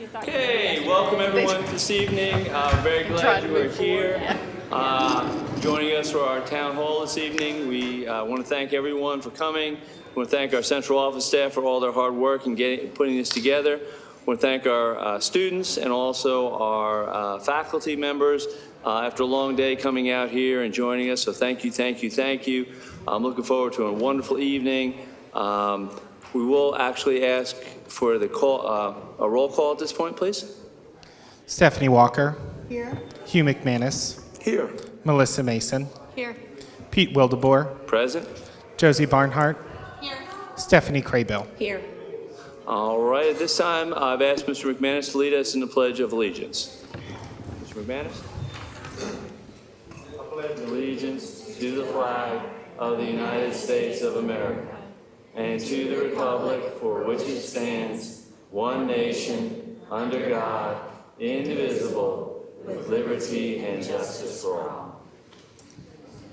Okay, welcome everyone this evening. Very glad you are here. Joining us for our town hall this evening. We want to thank everyone for coming. We want to thank our central office staff for all their hard work in putting this together. We want to thank our students and also our faculty members after a long day coming out here and joining us. So thank you, thank you, thank you. I'm looking forward to a wonderful evening. We will actually ask for the call, a roll call at this point, please. Stephanie Walker. Here. Hugh McManus. Here. Melissa Mason. Here. Pete Wildeboer. Present. Josie Barnhart. Here. Stephanie Craybill. Here. All right, at this time, I've asked Mr. McManus to lead us in the Pledge of Allegiance. Mr. McManus? I pledge allegiance to the flag of the United States of America and to the republic for which it stands, one nation, under God, indivisible, with liberty and justice for all.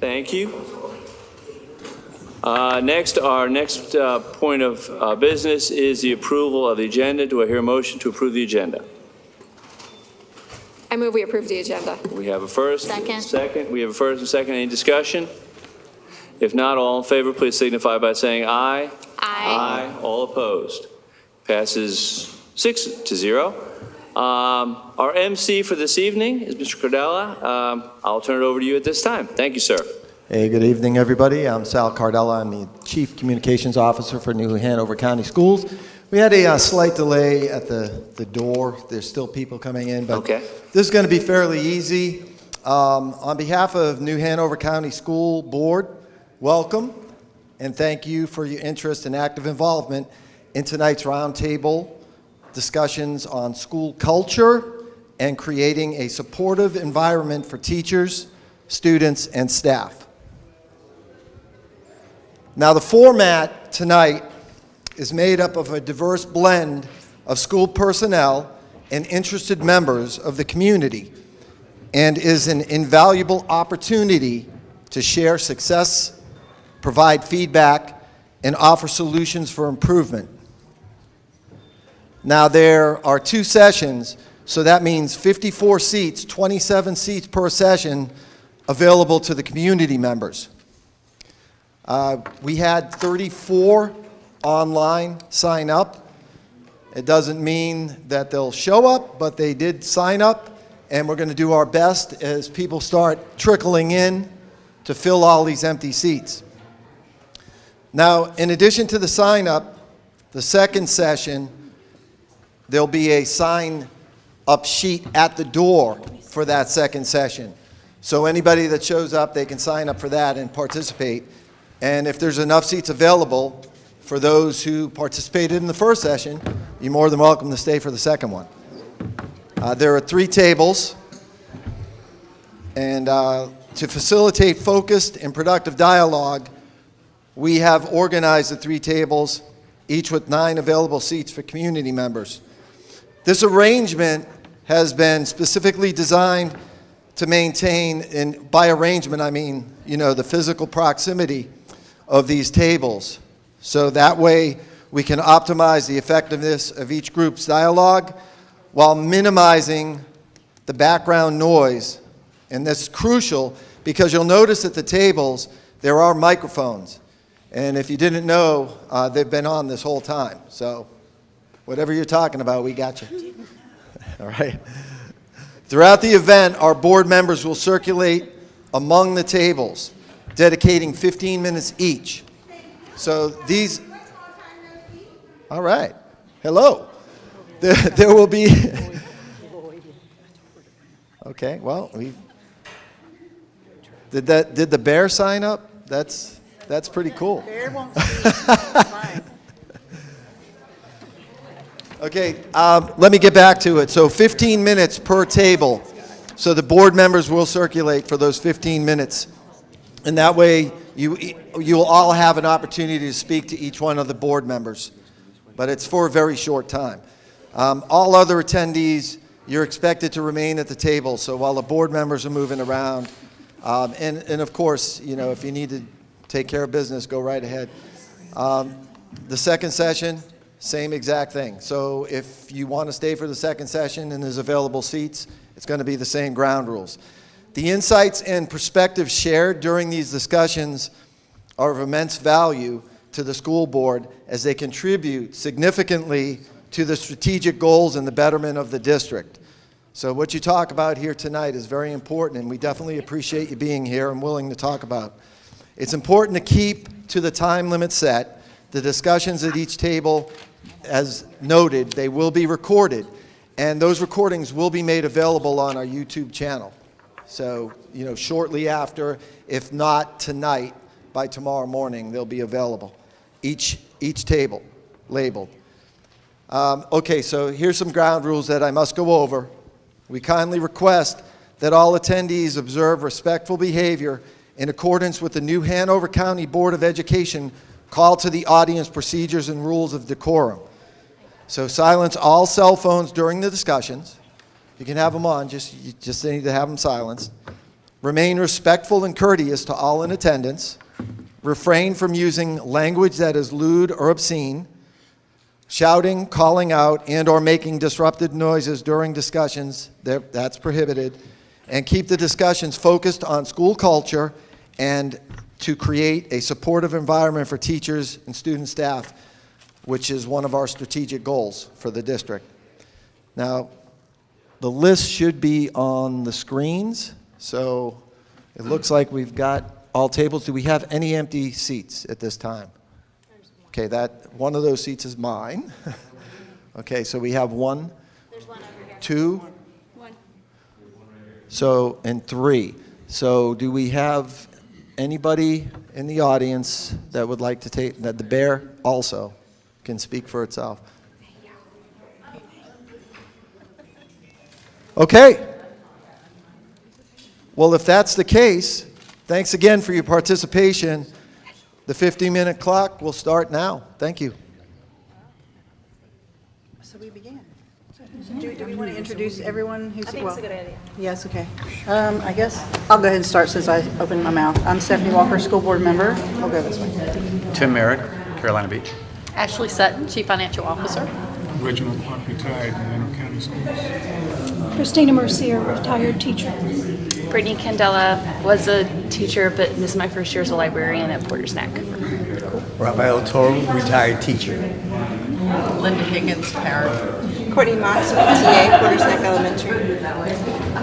Thank you. Our next point of business is the approval of the agenda. Do I hear a motion to approve the agenda? I move we approve the agenda. We have a first. Second. We have a first and second. Any discussion? If not, all in favor, please signify by saying aye. Aye. All opposed. Passes 6-0. Our MC for this evening is Mr. Cardella. I'll turn it over to you at this time. Thank you, sir. Hey, good evening, everybody. I'm Sal Cardella. I'm the Chief Communications Officer for New Hanover County Schools. We had a slight delay at the door. There's still people coming in, but Okay. This is going to be fairly easy. On behalf of New Hanover County School Board, welcome, and thank you for your interest and active involvement in tonight's roundtable discussions on school culture and creating a supportive environment for teachers, students, and staff. Now, the format tonight is made up of a diverse blend of school personnel and interested members of the community and is an invaluable opportunity to share success, provide feedback, and offer solutions for improvement. Now, there are 2 sessions, so that means 54 seats, 27 seats per session available to the community members. We had 34 online sign up. It doesn't mean that they'll show up, but they did sign up, and we're going to do our best as people start trickling in to fill all these empty seats. Now, in addition to the sign up, the second session, there'll be a sign up sheet at the door for that second session. So anybody that shows up, they can sign up for that and participate. And if there's enough seats available for those who participated in the first session, you're more than welcome to stay for the second one. There are 3 tables, and to facilitate focused and productive dialogue, we have organized the 3 tables, each with 9 available seats for community members. This arrangement has been specifically designed to maintain, and by arrangement I mean, the physical proximity of these tables. So that way we can optimize the effectiveness of each group's dialogue while minimizing the background noise. And that's crucial because you'll notice at the tables there are microphones. And if you didn't know, they've been on this whole time. So whatever you're talking about, we got you. All right. Throughout the event, our board members will circulate among the tables, dedicating 15 minutes each. So these, all right, hello. There will be, okay, well, did the bear sign up? That's pretty cool. Bear won't fine. Okay, let me get back to it. So 15 minutes per table. So the board members will circulate for those 15 minutes. And that way, you will all have an opportunity to speak to each one of the board members. But it's for a very short time. All other attendees, you're expected to remain at the table. So while the board members are moving around, and of course, if you need to take care of business, go right ahead. The second session, Same exact thing. So if you want to stay for the second session and there's available seats, it's going to be the same ground rules. The insights and perspectives shared during these discussions are of immense value to the school board as they contribute significantly to the strategic goals and the betterment of the district. So what you talk about here tonight is very important, and we definitely appreciate you being here and willing to talk about. It's important to keep to the time limit set. The discussions at each table, as noted, they will be recorded, and those recordings will be made available on our YouTube channel. So, shortly after, if not tonight, by tomorrow morning, they'll be available. Each table labeled. Okay, so here's some ground rules that I must go over. We kindly request that all attendees observe respectful behavior in accordance with the new Hanover County Board of Education call to the audience procedures and rules of decorum. So silence all cell phones during the discussions. You can have them on, you just need to have them silenced. Remain respectful and courteous to all in attendance. Refrain from using language that is lewd or obscene. Shouting, calling out, and or making disruptive noises during discussions, that's prohibited. And keep the discussions focused on school culture and to create a supportive environment for teachers and student staff, which is one of our strategic goals for the district. Now, the list should be on the screens, so it looks like we've got all tables. Do we have any empty seats at this time? Okay, one of those seats is mine. Okay, so we have one. There's one over here. Two. One. So, and three. So do we have anybody in the audience that would like to take, that the bear also can speak for itself? Okay. Well, if that's the case, thanks again for your participation. The 15-minute clock will start now. Thank you. So we begin. Do we want to introduce everyone who's... I think it's a good idea. Yes, okay. I guess I'll go ahead and start since I opened my mouth. I'm Stephanie Walker, school board member. We'll go this way. Tim Merrick, Carolina Beach. Ashley Sutton, Chief Financial Officer. Reginald Clark, retired in Hanover County Schools. Christina Mercier, retired teacher. Brittany Candela was a teacher, but this is my first year as a librarian at Porter's Neck. Rafael Toro, retired teacher. Linda Higgins, parent. Courtney Mox, PTA, Porter's Neck Elementary.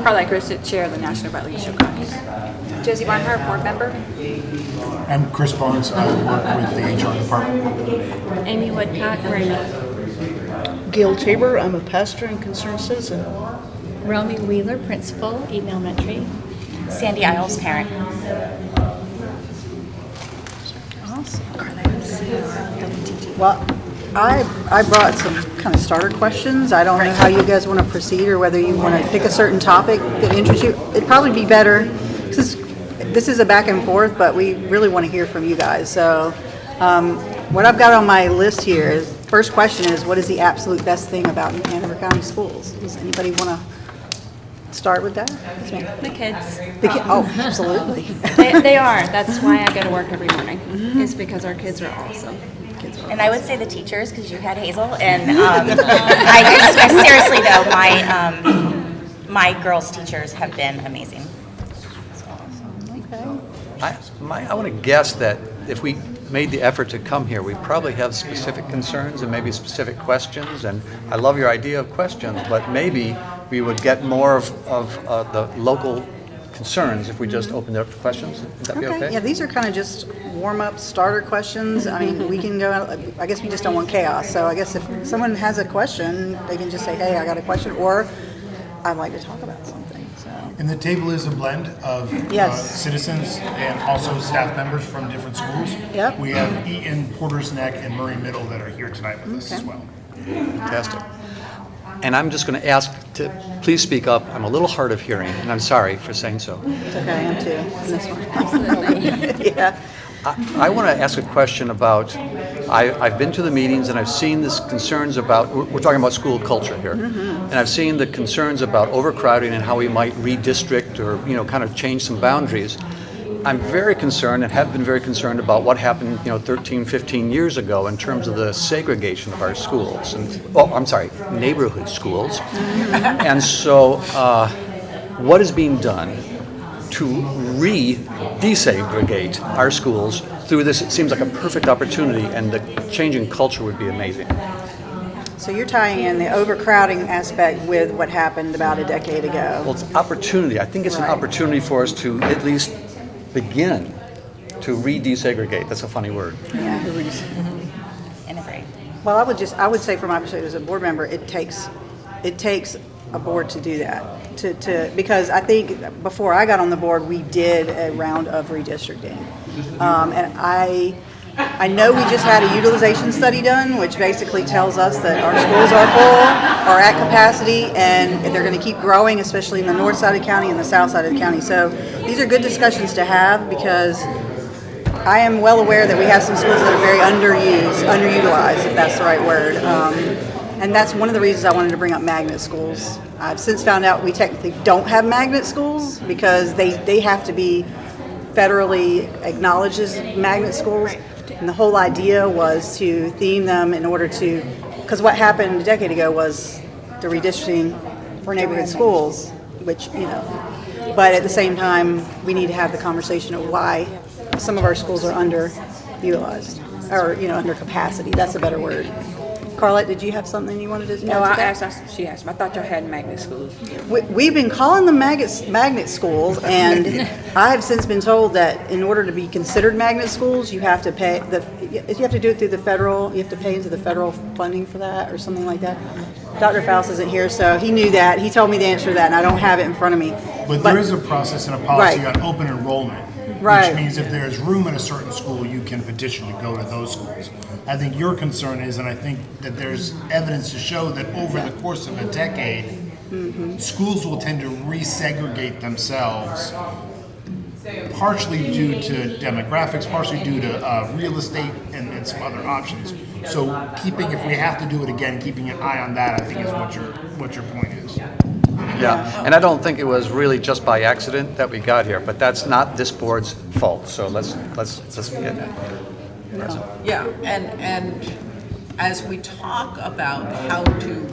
Carla Grissett, Chair of the National Bar Leadership Conference. Josie Barnhart, Board Member. I'm Chris Barnes. I work with the HR department. Amy Woodcock, Marina. Gail Tabor, I'm a pastor and concerned citizen. Romy Wheeler, principal, Eden Elementary. Sandy Isles, parent. Well, I brought some kind of starter questions. I don't know how you guys want to proceed or whether you want to pick a certain topic that interests you. It'd probably be better, since this is a back and forth, but we really want to hear from you guys. So what I've got on my list here is, first question is, what is the absolute best thing about Hanover County Schools? Does anybody want to start with that? The kids. Oh, absolutely. They are. That's why I go to work every morning. It's because our kids are awesome. And I would say the teachers, because you had Hazel, and I seriously though, my girls' teachers have been amazing. I want to guess that if we made the effort to come here, we probably have specific concerns and maybe specific questions. And I love your idea of questions, but maybe we would get more of the local concerns if we just opened it up for questions. Would that be okay? Yeah, these are kind of just warm-up starter questions. I mean, we can go out, I guess we just don't want chaos. So I guess if someone has a question, they can just say, hey, I got a question, or I'd like to talk about something. So. And the table is a blend of citizens and also staff members from different schools. Yep. We have Eaton, Porter's Neck, and Murray Middle that are here tonight with us as well. Fantastic. And I'm just going to ask to please speak up. I'm a little hard of hearing, and I'm sorry for saying so. It's okay, I am too. In this one. Absolutely. Yeah. I want to ask a question about, I've been to the meetings and I've seen this concerns about, we're talking about school culture here, and I've seen the concerns about overcrowding and how we might redistrict or, kind of change some boundaries. I'm very concerned and have been very concerned about what happened, 13, 15 years ago in terms of the segregation of our schools. Neighborhood schools. And so what is being done to desegregate our schools through this? It seems like a perfect opportunity, and the changing culture would be amazing. So you're tying in the overcrowding aspect with what happened about a decade ago. Well, it's opportunity. I think it's an opportunity for us to at least begin to desegregate. That's a funny word. Yeah. Integrate. Well, I would say from my perspective as a board member, it takes a board to do that. Because I think before I got on the board, we did a round of redistricting. And I know we just had a utilization study done, which basically tells us that our schools are full, are at capacity, and they're going to keep growing, especially in the north side of the county and the south side of the county. So these are good discussions to have, because I am well aware that we have some schools that are very underutilized, if that's the right word. And that's one of the reasons I wanted to bring up magnet schools. I've since found out we technically don't have magnet schools because they have to be federally acknowledged as magnet schools. And the whole idea was to theme them in order to, because what happened a decade ago was the redistricting for neighborhood schools, which, but at the same time, we need to have the conversation of why some of our schools are underutilized, or, under capacity. That's a better word. Carlette, did you have something you wanted to say? No, she asked me. I thought y'all had magnet schools. We've been calling them magnet schools, and I have since been told that in order to be considered magnet schools, you have to pay you have to do it through the federal. You have to pay into the federal funding for that, or something like that. Dr. Faust isn't here, so he knew that. He told me the answer to that, and I don't have it in front of me. But there is a process and a policy on open enrollment, Right. which means if there's room in a certain school, you can petition to go to those schools. I think your concern is, and I think that there's evidence to show that over the course of a decade, schools will tend to resegregate themselves, partially due to demographics, partially due to real estate and some other options. So if we have to do it again, keeping an eye on that, I think is what your point is. Yeah, and I don't think it was really just by accident that we got here, but that's not this board's fault. So let's get that. Yeah, and as we talk about how to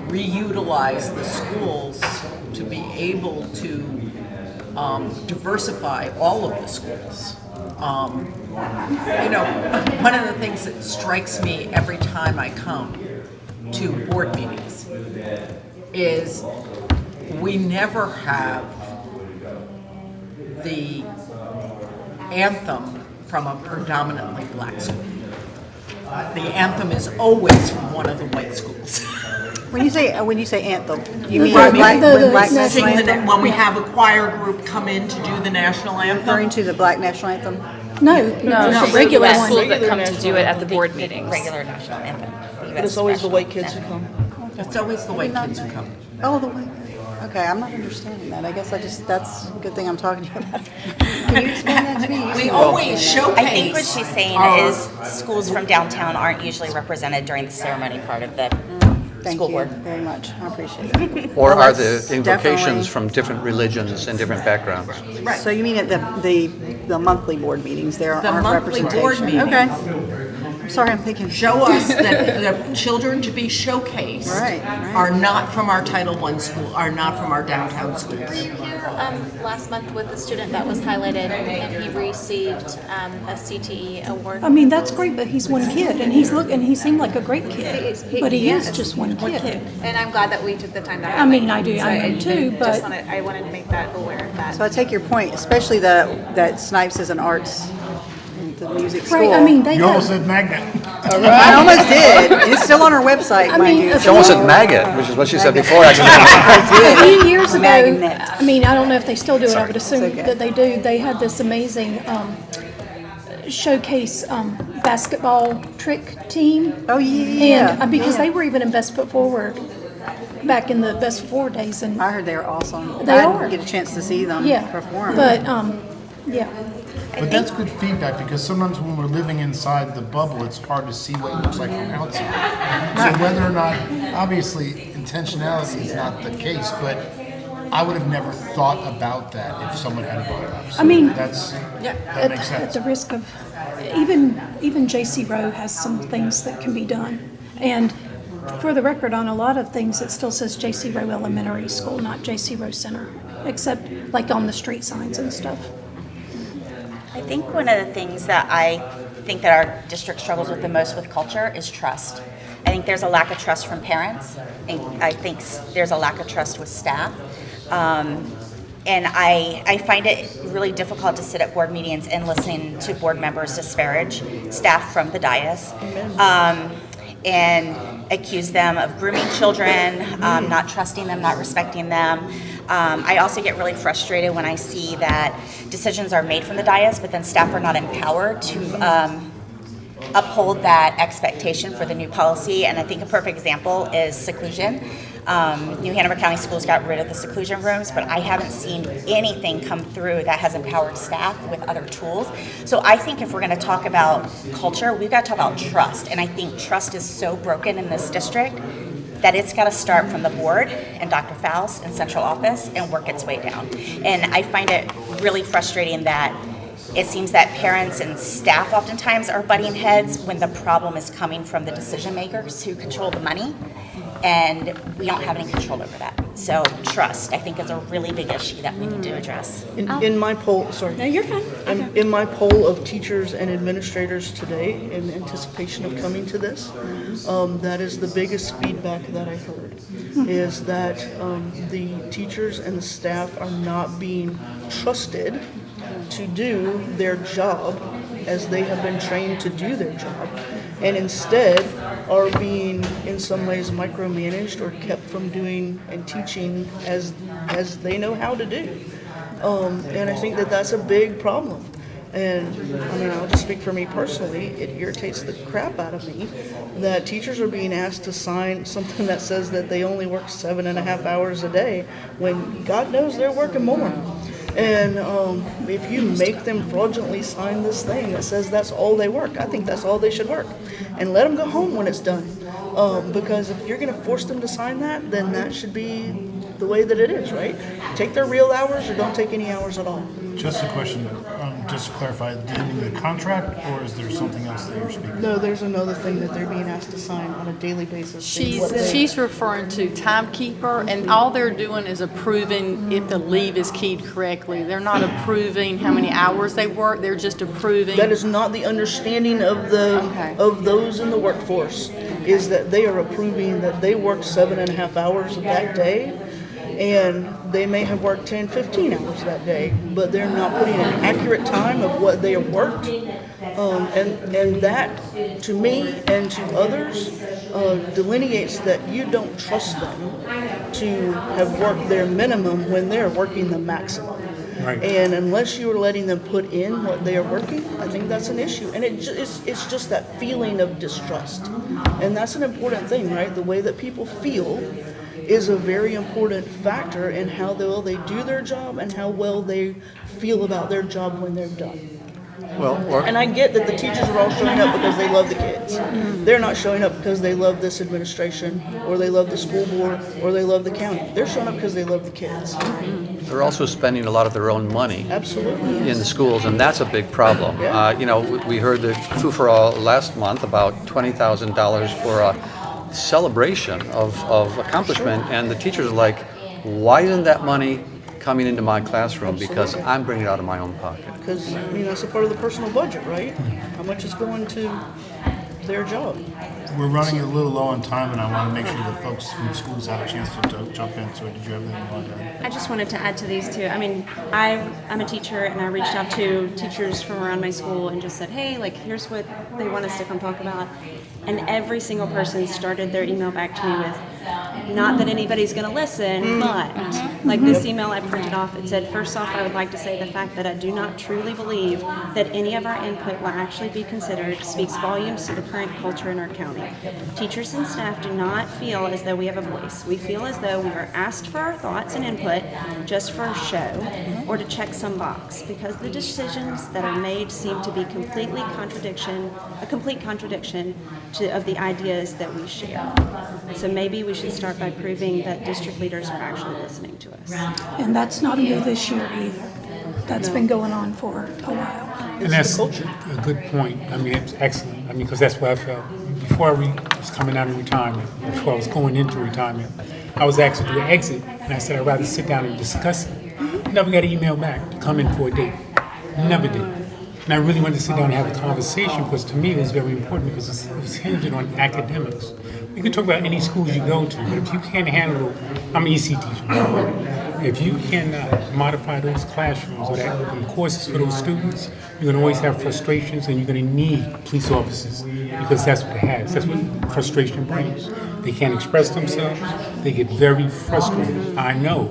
reutilize the schools to be able to diversify all of the schools, one of the things that strikes me every time I come to board meetings is we never have the anthem from a predominantly black school. The anthem is always from one of the white schools. When you say anthem, you mean Right, black national sing anthem? when we have a choir group come in to do the national anthem. Referring to the black national anthem? No, regular one. schools that come to do it at the board meetings. Regular national anthem. But it's always the white kids who come. It's always the white kids who come. Oh, the white. Okay, I'm not understanding that. I guess that's a good thing I'm talking to you about. Can you explain that to me? We always showcase. I think what she's saying is schools from downtown aren't usually represented during the ceremony part of the school board. Thank you very much. I appreciate it. Or Well, are that's the invocations definitely- from different religions and different backgrounds? Right. So you mean at the monthly board meetings, there The aren't monthly board representation? meetings. Okay. I'm sorry, I'm thinking. Show us that the children to be showcased Right. are not from our Title I school, are not from our downtown schools. Were you here last month with the student that was highlighted and he received a CTE award? I mean, that's great, but he's one kid, and he seemed like a great kid, but he is just one kid. And I'm glad that we took the time to I highlight mean, him. I do too, Just but I wanted to make that aware of that. So I take your point, especially that Snipes is an arts, the music school. right, I mean, they You almost have, said magnet. I almost did. It's still on our website, I mind mean, you. She almost said maggot, which is what she said before. a few years ago, Magnet. I mean, I don't know if they still do it, I would assume It's okay. that they do. They had this amazing showcase basketball trick team. Oh, yeah. And because they were even in Best Foot Forward back in the Best Foot Forward days, and I heard they were awesome. They I are. didn't get a chance to see them yeah, perform. but yeah. But that's good feedback, because sometimes when we're living inside the bubble, it's hard to see what it looks like from outside. So whether or not, obviously, intentionality is not the case, but I would have never thought about that if someone had brought it up. So I mean, that makes At sense. the risk of, even J.C. Rowe has some things that can be done. And for the record, on a lot of things, it still says J.C. Rowe Elementary School, not J.C. Rowe Center, except like on the street signs and stuff. I think one of the things that I think that our district struggles with the most with culture is trust. I think there's a lack of trust from parents, and I think there's a lack of trust with staff. And I find it really difficult to sit at board meetings and listen to board members disparage staff from the dais and accuse them of grooming children, not trusting them, not respecting them. I also get really frustrated when I see that decisions are made from the dais, but then staff are not empowered to uphold that expectation for the new policy. And I think a perfect example is seclusion. New Hanover County Schools got rid of the seclusion rooms, but I haven't seen anything come through that has empowered staff with other tools. So I think if we're going to talk about culture, we've got to talk about trust. And I think trust is so broken in this district that it's got to start from the board and Dr. Faust and central office and work its way down. And I find it really frustrating that it seems that parents and staff oftentimes are butting heads when the problem is coming from the decision makers who control the money, and we don't have any control over that. So trust, I think, is a really big issue that we need to address. In my poll, sorry. No, you're fine. In my poll of teachers and administrators today, in anticipation of coming to this, that is the biggest feedback that I heard, is that the teachers and the staff are not being trusted to do their job as they have been trained to do their job, and instead are being in some ways micromanaged or kept from doing and teaching as they know how to do. And I think that that's a big problem. And I mean, I'll just speak for me personally, it irritates the crap out of me that teachers are being asked to sign something that says that they only work 7.5 hours a day when God knows they're working more. And if you make them fraudulently sign this thing that says that's all they work, I think that's all they should work. And let them go home when it's done. Because if you're going to force them to sign that, then that should be the way that it is, right? Take their real hours or don't take any hours at all. Just a question, just to clarify, do you mean the contract, or is there something else that you're speaking of? No, there's another thing that they're being asked to sign on a daily basis. She's referring to timekeeper, and all they're doing is approving if the leave is keyed correctly. They're not approving how many hours they work, they're just approving. That is not the understanding of of those in the workforce, is that they are approving that they worked 7.5 hours that day, and they may have worked 10, 15 hours that day, but they're not putting an accurate time of what they have worked. And that, to me and to others, delineates that you don't trust them to have worked their minimum when they're working the maximum. Right. And unless you're letting them put in what they are working, I think that's an issue. And it's just that feeling of distrust. And that's an important thing, right? The way that people feel is a very important factor in how well they do their job and how well they feel about their job when they're done. And I get that the teachers are all showing up because they love the kids. They're not showing up because they love this administration or they love the school board or they love the county. They're showing up because they love the kids. They're also spending a lot of their own money Absolutely. in the schools, and that's a big problem. Yeah. We heard the Foo-for-all last month about $20,000 for a celebration of accomplishment, and the teachers are like, why isn't that money coming into my classroom? Because I'm bringing it out of my own pocket. Because, that's a part of the personal budget, right? How much is going to their job? We're running a little low on time, and I want to make sure that folks from schools have a chance to jump in. So did you have anything you wanted to add? I just wanted to add to these two. I mean, I'm a teacher, and I reached out to teachers from around my school and just said, hey, here's what they want us to come talk about. And every single person started their email back to me with, not that anybody's going to listen, but this email I printed off, it said, first off, I would like to say the fact that I do not truly believe that any of our input will actually be considered speaks volumes to the current culture in our county. Teachers and staff do not feel as though we have a voice. We feel as though we are asked for our thoughts and input just for a show or to check some box, because the decisions that are made seem to be a complete contradiction of the ideas that we share. So maybe we should start by proving that district leaders are actually listening to us. And that's not new this year either. That's been going on for a while. And that's a good point. I mean, it's excellent. I mean, because that's what I felt. Before I was coming out of retirement, before I was going into retirement, I was asked to do an exit, and I said I'd rather sit down and discuss it. Never got an email back to come in for a date. Never did. And I really wanted to sit down and have a conversation because to me it was very important because it was hinging on academics. You can talk about any schools you go to, but if you can't handle, I'm an EC teacher, if you cannot modify those classrooms or the courses for those students, you're going to always have frustrations and you're going to need police officers because that's what it has. That's what frustration brings. They can't express themselves. They get very frustrated. I know.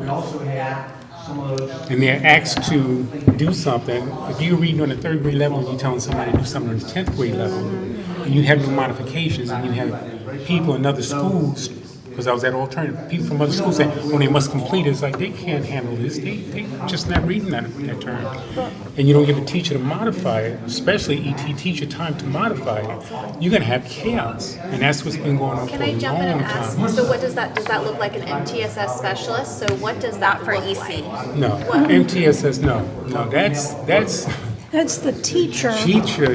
And they're asked to do something. If you're reading on the 3rd grade level and you're telling somebody to do something on the 10th grade level, and you have no modifications, and you have people in other schools, because I was at alternative, people from other schools saying, well, they must complete it. It's like, they can't handle this. They just not reading that term. And you don't give a teacher to modify it, especially ET teacher time to modify it, you're going to have chaos. And that's what's been going on Can for I a jump in long and ask? time. So what does that look like an MTSS specialist? So what does that For look EC. like? No, MTSS, no. That's That's the teacher.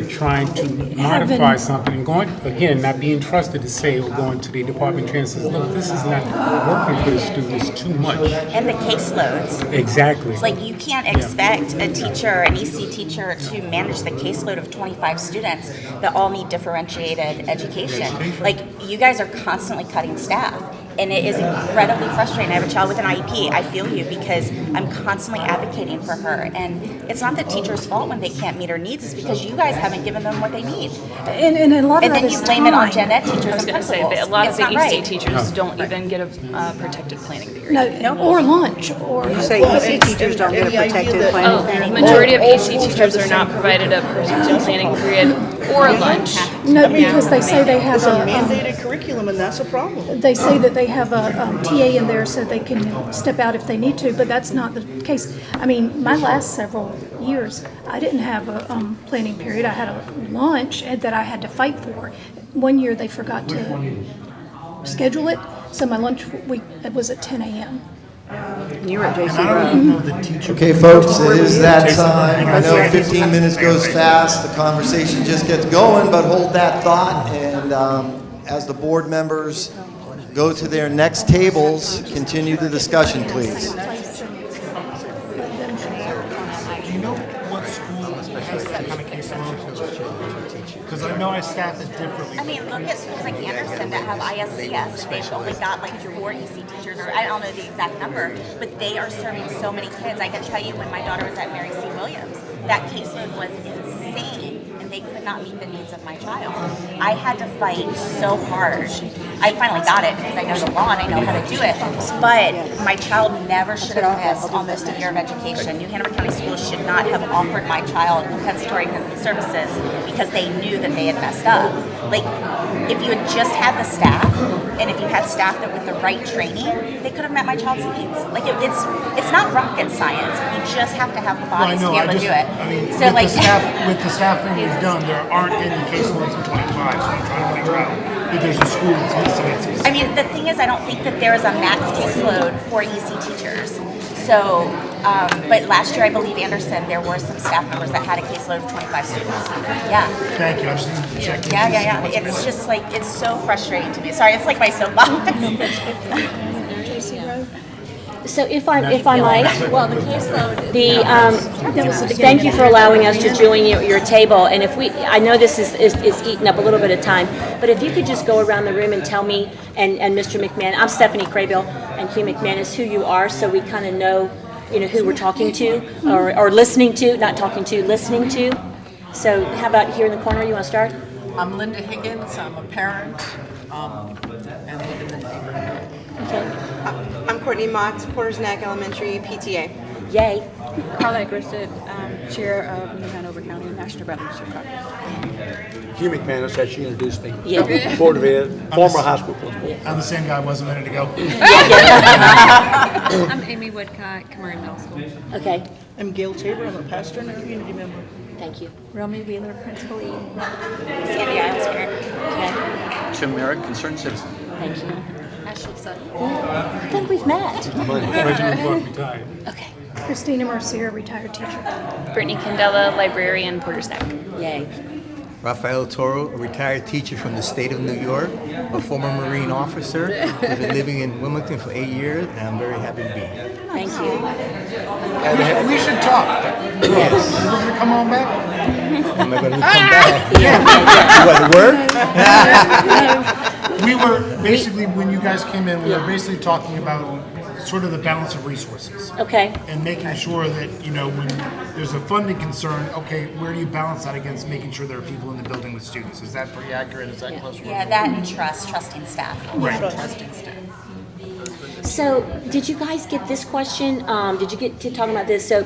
trying to modify something and going, again, not being trusted to say or going to the department and says, look, this is not working for the students too much. And the caseloads. Exactly. It's like you can't expect a teacher, an EC teacher, to manage the caseload of 25 students that all need differentiated education. Like, you guys are constantly cutting staff. And it is incredibly frustrating. I have a child with an IEP. I feel you because I'm constantly advocating for her. And it's not the teacher's fault when they can't meet her needs. It's because you guys haven't given them what they need. And a lot of And that then is you blame it on time. gen ed teachers I was and going to say, principals. but a lot It's of the not EC right. teachers don't even get a protected planning period. No, or lunch, or. You say EC teachers don't get a protected planning period? Majority of EC teachers are not provided a protected planning period or a lunch. No, because they say they have It's a a, mandated curriculum, and that's a problem. they say that they have a TA in there so they can step out if they need to, but that's not the case. I mean, my last several years, I didn't have a planning period. I had a lunch that I had to fight for. One year, they forgot to schedule it, so my lunch week was at 10 a.m. You were at JC And I don't even know the teacher. Okay, folks, it is that time. I know 15 minutes goes fast, the conversation just gets going, but hold that thought, and as the board members go to their next tables, continue the discussion, please. Do you know what school has that kind of caseload? Because I know I staff it differently. I mean, look at schools like Anderson that have ISCS, and they've only got like 4 EC teachers, or I don't know the exact number, but they are serving so many kids. I can tell you when my daughter was at Mary C. Williams, that caseload was insane, and they could not meet the needs of my child. I had to fight so hard. I finally got it because I know the law and I know how to do it, but my child never should have missed almost a year of education. New Hanover County Schools should not have offered my child compensatory services because they knew that they had messed up. Like, if you had just had the staff, and if you had staff that with the right training, they could have met my child's needs. Like, it's not rocket science. You just have to have the bodies to be able to do it. I mean, So, like, with the staffing we've done, there aren't any caseloads in 25, so I'm trying to figure out if there's a school that's missing it. I mean, the thing is, I don't think that there is a max caseload for EC teachers. So, but last year, I believe Anderson, there were some staff members that had a caseload of 25 students. Yeah. Thank you. I just need to check. Yeah. It's just like, it's so frustrating to me. Sorry, it's like my soapbox. So if I might, well, the caseload, thank you for allowing us to join your table. And if I know this is eating up a little bit of time, but if you could just go around the room and tell me and Mr. McMahon, I'm Stephanie Craybill and Hugh McManus, who you are, so we kind of know, who we're talking to or listening to, not talking to, listening to. So how about here in the corner? You want to start? I'm Linda Higgins. I'm a parent and live in the neighborhood. Okay. I'm Courtney Motz, Porter's Neck Elementary PTA. Yay. Carla Gristed, Chair of New Hanover County National Brothers Chicago. Hugh McManus, as she introduced me. Yeah. Board of Ed, former high school principal. I'm the same guy I was a minute ago. I'm Amy Woodcock, Cameron Middle School. Okay. I'm Gail Tabor. I'm a pastor and a community member. Thank you. Romy Wheeler, Principal E. Sandy Isles parent. Okay. Tim Merrick, concerned citizen. Thank you. Ashley Sutton. I think we've met. Reginald Clark retired. Okay. Christina Mercier, retired teacher. Brittany Candela, librarian, Porter's Neck. Yay. Rafael Toro, a retired teacher from the state of New York, a former Marine officer. I've been living in Wilmington for 8 years, and I'm very happy to be here. Thank you. We should talk. Yes. You want to come on back? Am I going to come back? What, the word? We were basically, when you guys came in, we were basically talking about sort of the balance of resources. Okay. And making sure that, when there's a funding concern, okay, where do you balance that against making sure there are people in the building with students? Is that pretty accurate? Is that close? Yeah, that and trusting staff. Right. Trusting staff. So, did you guys get this question? Did you get to talking about this? So,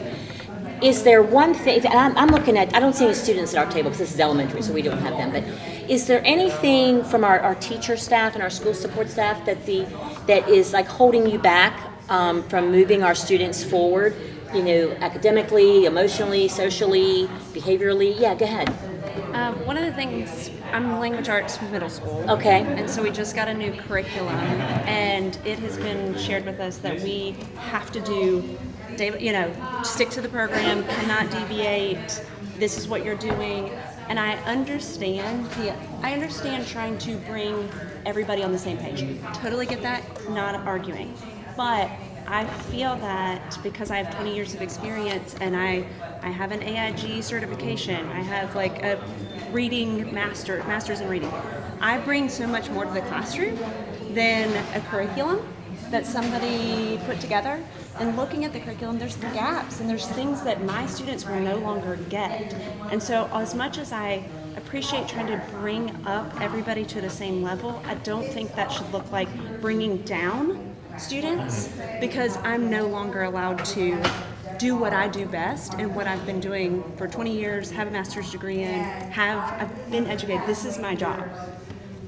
is there one thing, and I'm looking at, I don't see any students at our table because this is elementary, so we don't have them, but is there anything from our teacher staff and our school support staff that is like holding you back from moving our students forward, academically, emotionally, socially, behaviorally? Yeah, go ahead. One of the things, I'm language arts middle school. Okay. And so we just got a new curriculum, and it has been shared with us that we have to do, stick to the program, cannot deviate, this is what you're doing. And I understand trying to bring everybody on the same page. Totally get that, not arguing. But I feel that because I have 20 years of experience and I have an AIG certification, I have like a reading master's in reading. I bring so much more to the classroom than a curriculum that somebody put together. And looking at the curriculum, there's the gaps and there's things that my students will no longer get. And so as much as I appreciate trying to bring up everybody to the same level, I don't think that should look like bringing down students, because I'm no longer allowed to do what I do best and what I've been doing for 20 years, have a master's degree in, I've been educated. This is my job.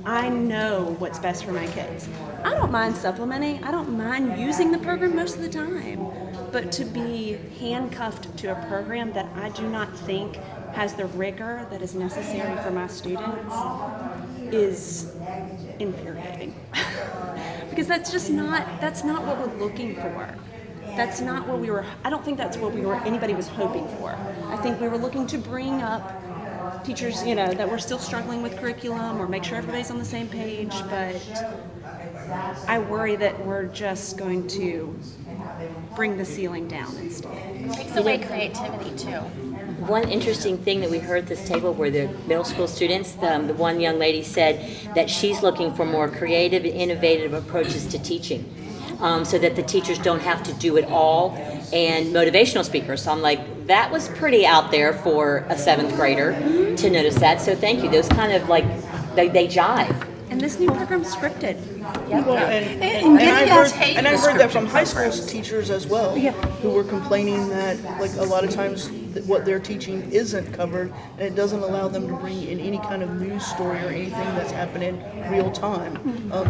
I know what's best for my kids. I don't mind supplementing. I don't mind using the program most of the time. But to be handcuffed to a program that I do not think has the rigor that is necessary for my students is infuriating. Because that's not what we're looking for. That's not what I don't think that's what anybody was hoping for. I think we were looking to bring up teachers, that we're still struggling with curriculum or make sure everybody's on the same page, but I worry that we're just going to bring the ceiling down instead. It takes away creativity too. One interesting thing that we heard at this table were the middle school students. The one young lady said that she's looking for more creative and innovative approaches to teaching, so that the teachers don't have to do it all, and motivational speakers. So I'm like, that was pretty out there for a 7th grader to notice that. So thank you. Those kind of like, they jive. And this new program's scripted. Well, and I heard that from high school teachers as well, who were complaining that like a lot of times what they're teaching isn't covered, and it doesn't allow them to bring in any kind of news story or anything that's happening real time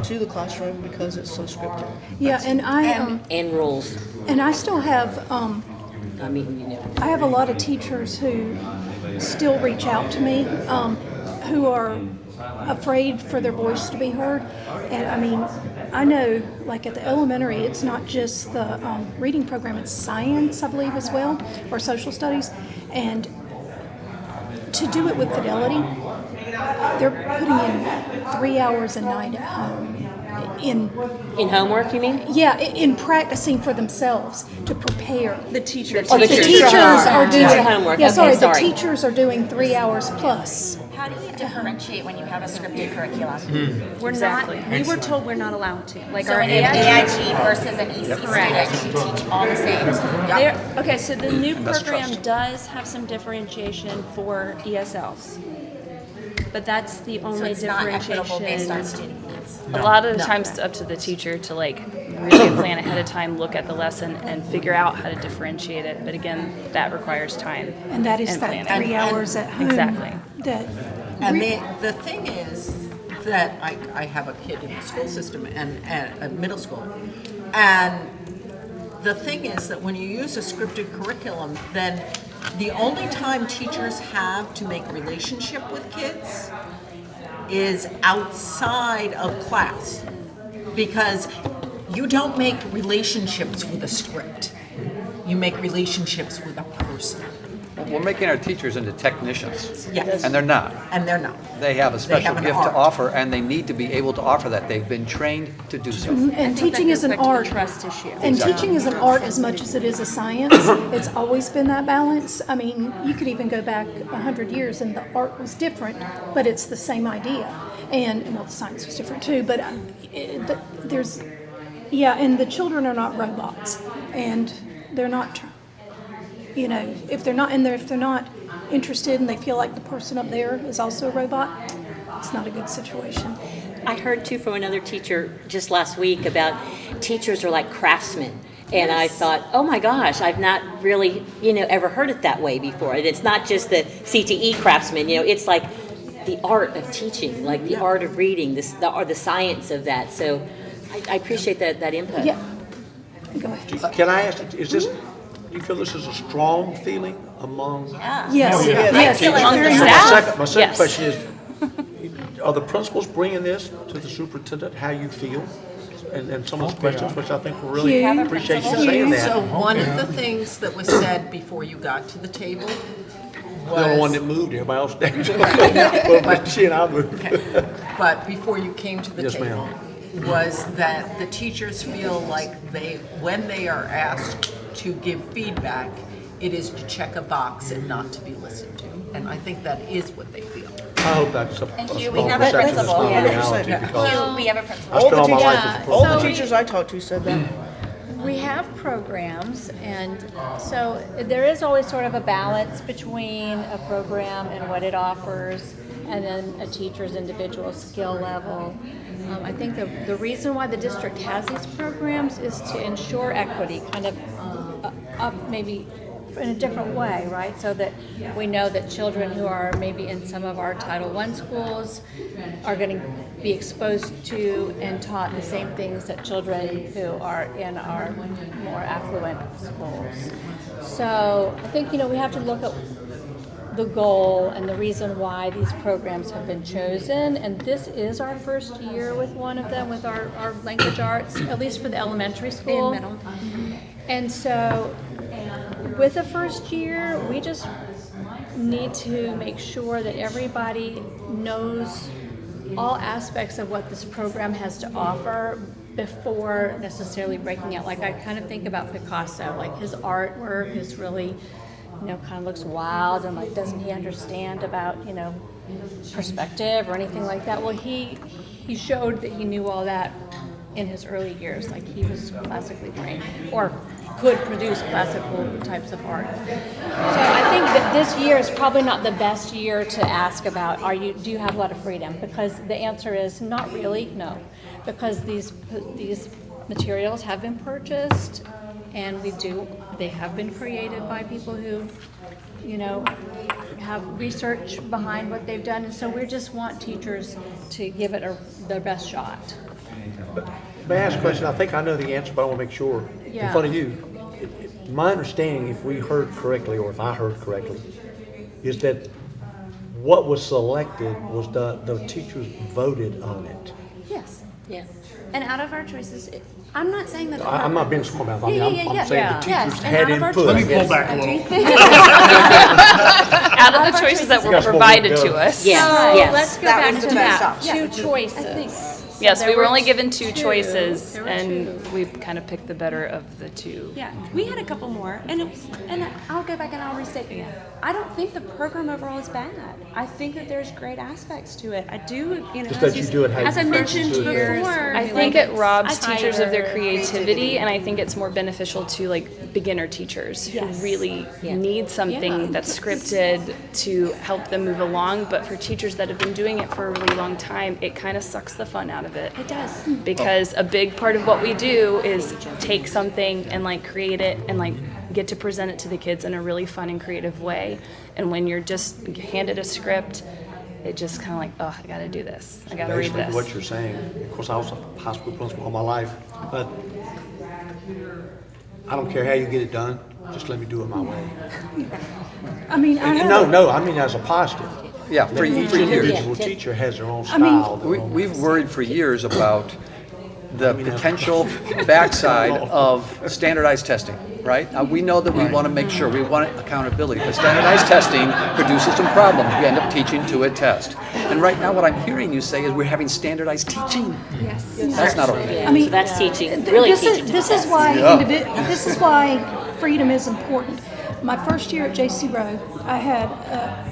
to the classroom because it's so scripted. Yeah, and rules. And I still have I have a lot of teachers who still reach out to me, who are afraid for their voice to be heard. And I know, like at the elementary, it's not just the reading program, it's science, I believe, as well, or social studies. And to do it with fidelity, they're putting in 3 hours a night at home. In homework, you mean? Yeah, in practicing for themselves to prepare. The teachers. The teachers are doing homework. Yeah, Okay, the teachers are doing 3 hours plus. How do you differentiate when you have a scripted curriculum? We're not. We were told we're not allowed to. Like So our an AIG versus an EC student should teach all the same. Okay, so the new program does have some differentiation for ESLs, but that's the only it's not differentiation. equitable based on student needs. A lot of the times it's up to the teacher to really plan ahead of time, look at the lesson, and figure out how to differentiate it. But again, that requires time. And that is and that planning. 3 hours at home. Exactly. And the thing is that I have a kid in the school system and a middle school, and the thing is that when you use a scripted curriculum, then the only time teachers have to make relationship with kids is outside of class. Because you don't make relationships with a script. You make relationships with a person. We're making our teachers into technicians. Yes. And they're not. And they're not. They have a special have an gift art. to offer, and they need to be able to offer that. They've been trained to do so. And teaching is an art. Trust issue. And teaching is an art as much as it is a science. It's always been that balance. I mean, you could even go back 100 years and the art was different, but it's the same idea. And, well, the science was different too, but there's, and the children are not robots. And they're not, if they're not interested and they feel like the person up there is also a robot, it's not a good situation. I heard too from another teacher just last week about teachers are like craftsmen. And I thought, oh my gosh, I've not really, ever heard it that way before. And it's not just the CTE craftsman, it's like the art of teaching, like the art of reading, the science of that. So I appreciate that input. Yeah. Go ahead. Can I ask, do you feel this is a strong feeling among? Yes. My second question is, are the principals bringing this to the superintendent, how you feel? And some of those questions, which I think will really appreciate you saying that. So one of the things that was said before you got to the table was... The only one that moved, everybody else did. But she and I moved. But before you came to the Yes, table, was that the teachers feel like when they are asked to give feedback, it is to check a box and not to be listened to. And I think that is what they feel. I hope that's a And small Hugh, we have a perception of principal. reality, Yeah. because Hugh, we have a principal. I spent all my life as a All the principal. teachers I talked to said that. We have programs, and so there is always sort of a balance between a program and what it offers, and then a teacher's individual skill level. I think the reason why the district has these programs is to ensure equity, kind of up maybe in a different way, right? So that we know that children who are maybe in some of our Title I schools are going to be exposed to and taught the same things that children who are in our more affluent schools. So I think, we have to look at the goal and the reason why these programs have been chosen. And this is our first year with one of them, with our language arts, at least for the elementary school. And middle. And so with the first year, we just need to make sure that everybody knows all aspects of what this program has to offer before necessarily breaking out. Like I kind of think about Picasso, like his artwork is really, kind of looks wild, and like, doesn't he understand about, perspective or anything like that? Well, he showed that he knew all that in his early years, like he was classically trained or could produce classical types of art. So I think that this year is probably not the best year to ask about, do you have a lot of freedom? Because the answer is not really, no. Because these materials have been purchased, and they have been created by people who, have research behind what they've done. And so we just want teachers to give it their best shot. May I ask a question? I think I know the answer, but I want to make sure. Yeah. In front of you, my understanding, if we heard correctly, or if I heard correctly, is that what was selected was the teachers voted on it. Yes. Yeah. And out of our choices, I'm not saying that. I'm not being smart mouth. I mean, I'm saying the teachers Yes, and had out of our input. Let me choices, pull back a I do little. think- Out of the choices that were provided to us. Yes, So yes. let's go That back was to the best that. option. Two choices. Yes, So we there were only given two two. choices, There were and two. we kind of picked the better of the two. Yeah, we had a couple more, and I'll go back and I'll restate. I don't think the program overall is bad. I think that there's great aspects to it. I do, Just that you do it how as I you mentioned do it. before. I think it robs I teachers of their tighter creativity, and I think it's more beneficial to like beginner teachers who Yes. really Yeah. need something Yeah. that's scripted to help them move along. But for teachers that have been doing it for a really long time, it kind of sucks the fun out of it. It does. Because a big part of what we do is take something and like create it and like get to present it to the kids in a really fun and creative way. And when you're just handed a script, it just kind of like, oh, I got to do this. I got to read Basically, this. what you're saying, of course, I was a high school principal all my life, but I don't care how you get it done, just let me do it my way. I mean, I know. No, I mean as a positive. Yeah, for Each years. individual teacher has their own I mean, style. their own- We've worried for years about the potential backside of standardized testing, right? We know that we want to make sure, we want accountability, but standardized testing produces some problems. We end up teaching to a test. And right now, what I'm hearing you say is we're having standardized teaching. Yes. That's not okay. Yeah, so that's teaching, really teaching to This the is test. why Yeah. this is why freedom is important. My first year at J.C. Rowe, I had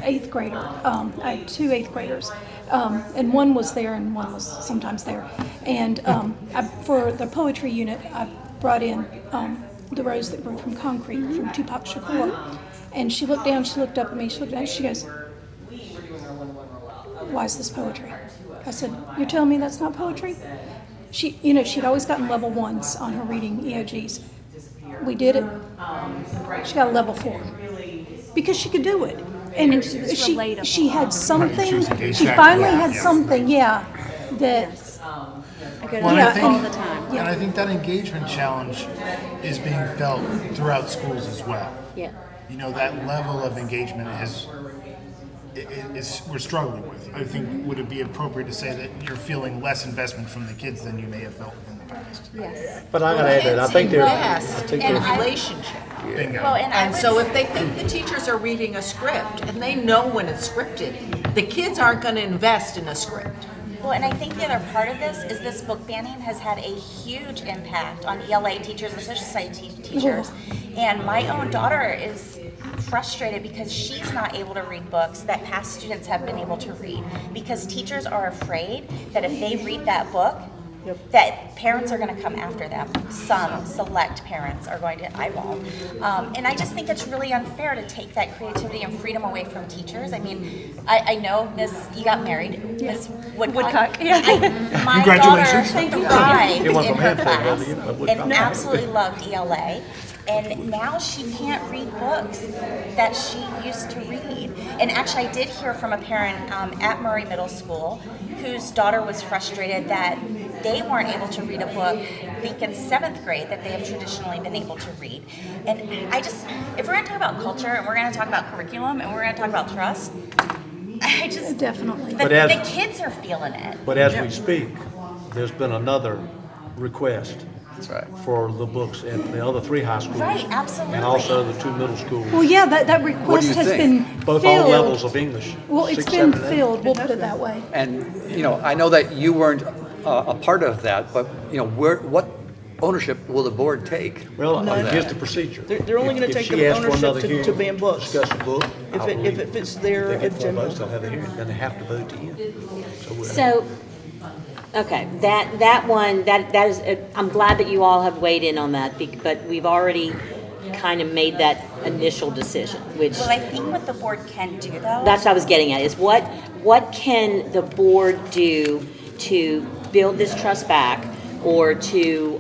eighth grader. I had two eighth graders, and one was there and one was sometimes there. And for the poetry unit, I brought in The Rose That Grew from Concrete from Tupac Shakur. And she looked down, she looked up at me, she looked down, she goes, "Why is this poetry?" I said, "You're telling me that's not poetry?" She, she'd always gotten level 1s on her reading EOGs. We did it. She got a level 4 because she could do it, and she was relatable. she had something. Right, She finally had something, that. I go to Well, Yeah, that all the time. And I think that engagement challenge is being felt throughout schools as well. Yeah. That level of engagement we're struggling with. I think, would it be appropriate to say that you're feeling less investment from the kids than you may have felt in the past? Yes. But I gotta add that, I think there's, And relationship. Bingo. Well, And so if they think the teachers are reading a script and they know when it's scripted, the kids aren't going to invest in a script. Well, and I think the other part of this is this book banning has had a huge impact on ELA teachers and social studies teachers. And my own daughter is frustrated because she's not able to read books that past students have been able to read, because teachers are afraid that if they read that book, that parents are going to come after them. Some select parents are going to eyeball. And I just think it's really unfair to take that creativity and freedom away from teachers. I mean, I know, Miss, you got married, Miss Woodcock. My Congratulations. daughter thrived It went in from her Hampton, class brother, you know, and absolutely loved ELA. And now she can't read books that she used to read. And actually, I did hear from a parent at Murray Middle School whose daughter was frustrated that they weren't able to read a book, I think in 7th grade, that they have traditionally been able to read. And I just, if we're going to talk about culture and we're going to talk about curriculum and we're going to talk about trust, I just, Definitely. the kids are feeling it. but as we speak, there's been another request That's right. for the books at the other 3 high schools. Right, absolutely. And also the 2 middle schools. Well, yeah, that What do request you has think? been Both filled. all levels of English. Well, it's 6, been 7, and 8. filled. We'll put it that way. And, I know that you weren't a part of that, but, what ownership will the board take? Well, of that? here's the procedure. They're only going to take If she the asks for another ownership hearing to ban books. Discuss a book. If I it believe fits their if they get 4 agenda. votes, they'll have a hearing, then they have to vote to end. So, okay, that one, that is, I'm glad that you all have weighed in on that, but we've already kind of made that initial decision, which, Well, I think what the board can do, though. that's what I was getting at, is what can the board do to build this trust back, or to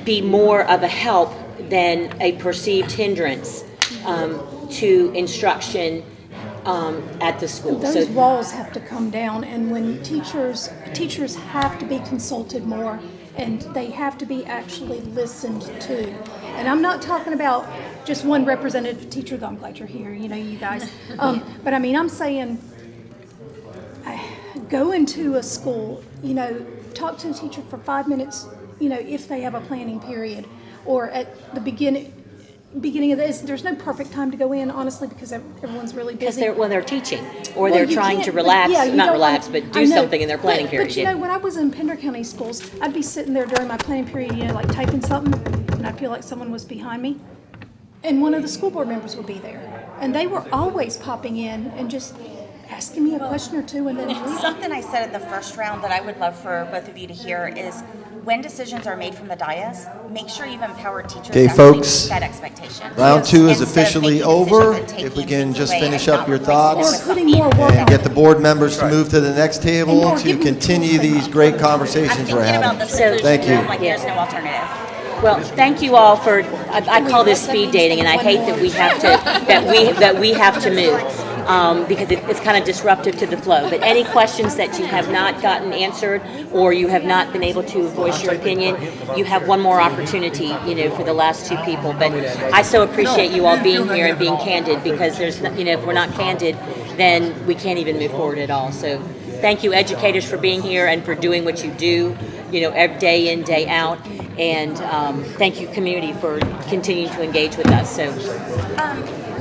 be more of a help than a perceived hindrance to instruction at the school. Those walls have to come down, and when teachers have to be consulted more, and they have to be actually listened to. And I'm not talking about just one representative teacher, though I'm glad you're here, you guys. But I mean, I'm saying, go into a school, talk to a teacher for 5 minutes, if they have a planning period, or at the beginning of this. There's no perfect time to go in, honestly, because everyone's really busy. Because they're teaching, or Well, they're you trying can't- to but relax, yeah, you not don't relax, want- but do I know, something in their planning period. But when I was in Pender County schools, I'd be sitting there during my planning period, like typing something, and I'd feel like someone was behind me. And one of the school board members would be there. And they were always popping in and just asking me a question or two, and then Something I said at the first round that I would love for both of you to hear is, when decisions are made from the dais, make sure you've empowered teachers Okay, to actually folks, meet that expectation. Round 2 is Instead of officially making over. decisions and If we taking can things just away finish and up your not replacing thoughts it with something and get the board members to Right. move to the next table to continue these great conversations we're Thinking about the having. solution, Thank you. I'm like, there's no alternative. Well, thank you all for, I call this speed dating, and I hate that we have to, that we have to move, because it's kind of disruptive to the flow. But any questions that you have not gotten answered, or you have not been able to voice your opinion, you have one more opportunity, for the last 2 people. But I so appreciate you all being here and being candid, because there's, if we're not candid, then we can't even move forward at all. So thank you, educators, for being here and for doing what you do, day in, day out. And thank you, community, for continuing to engage with us. So,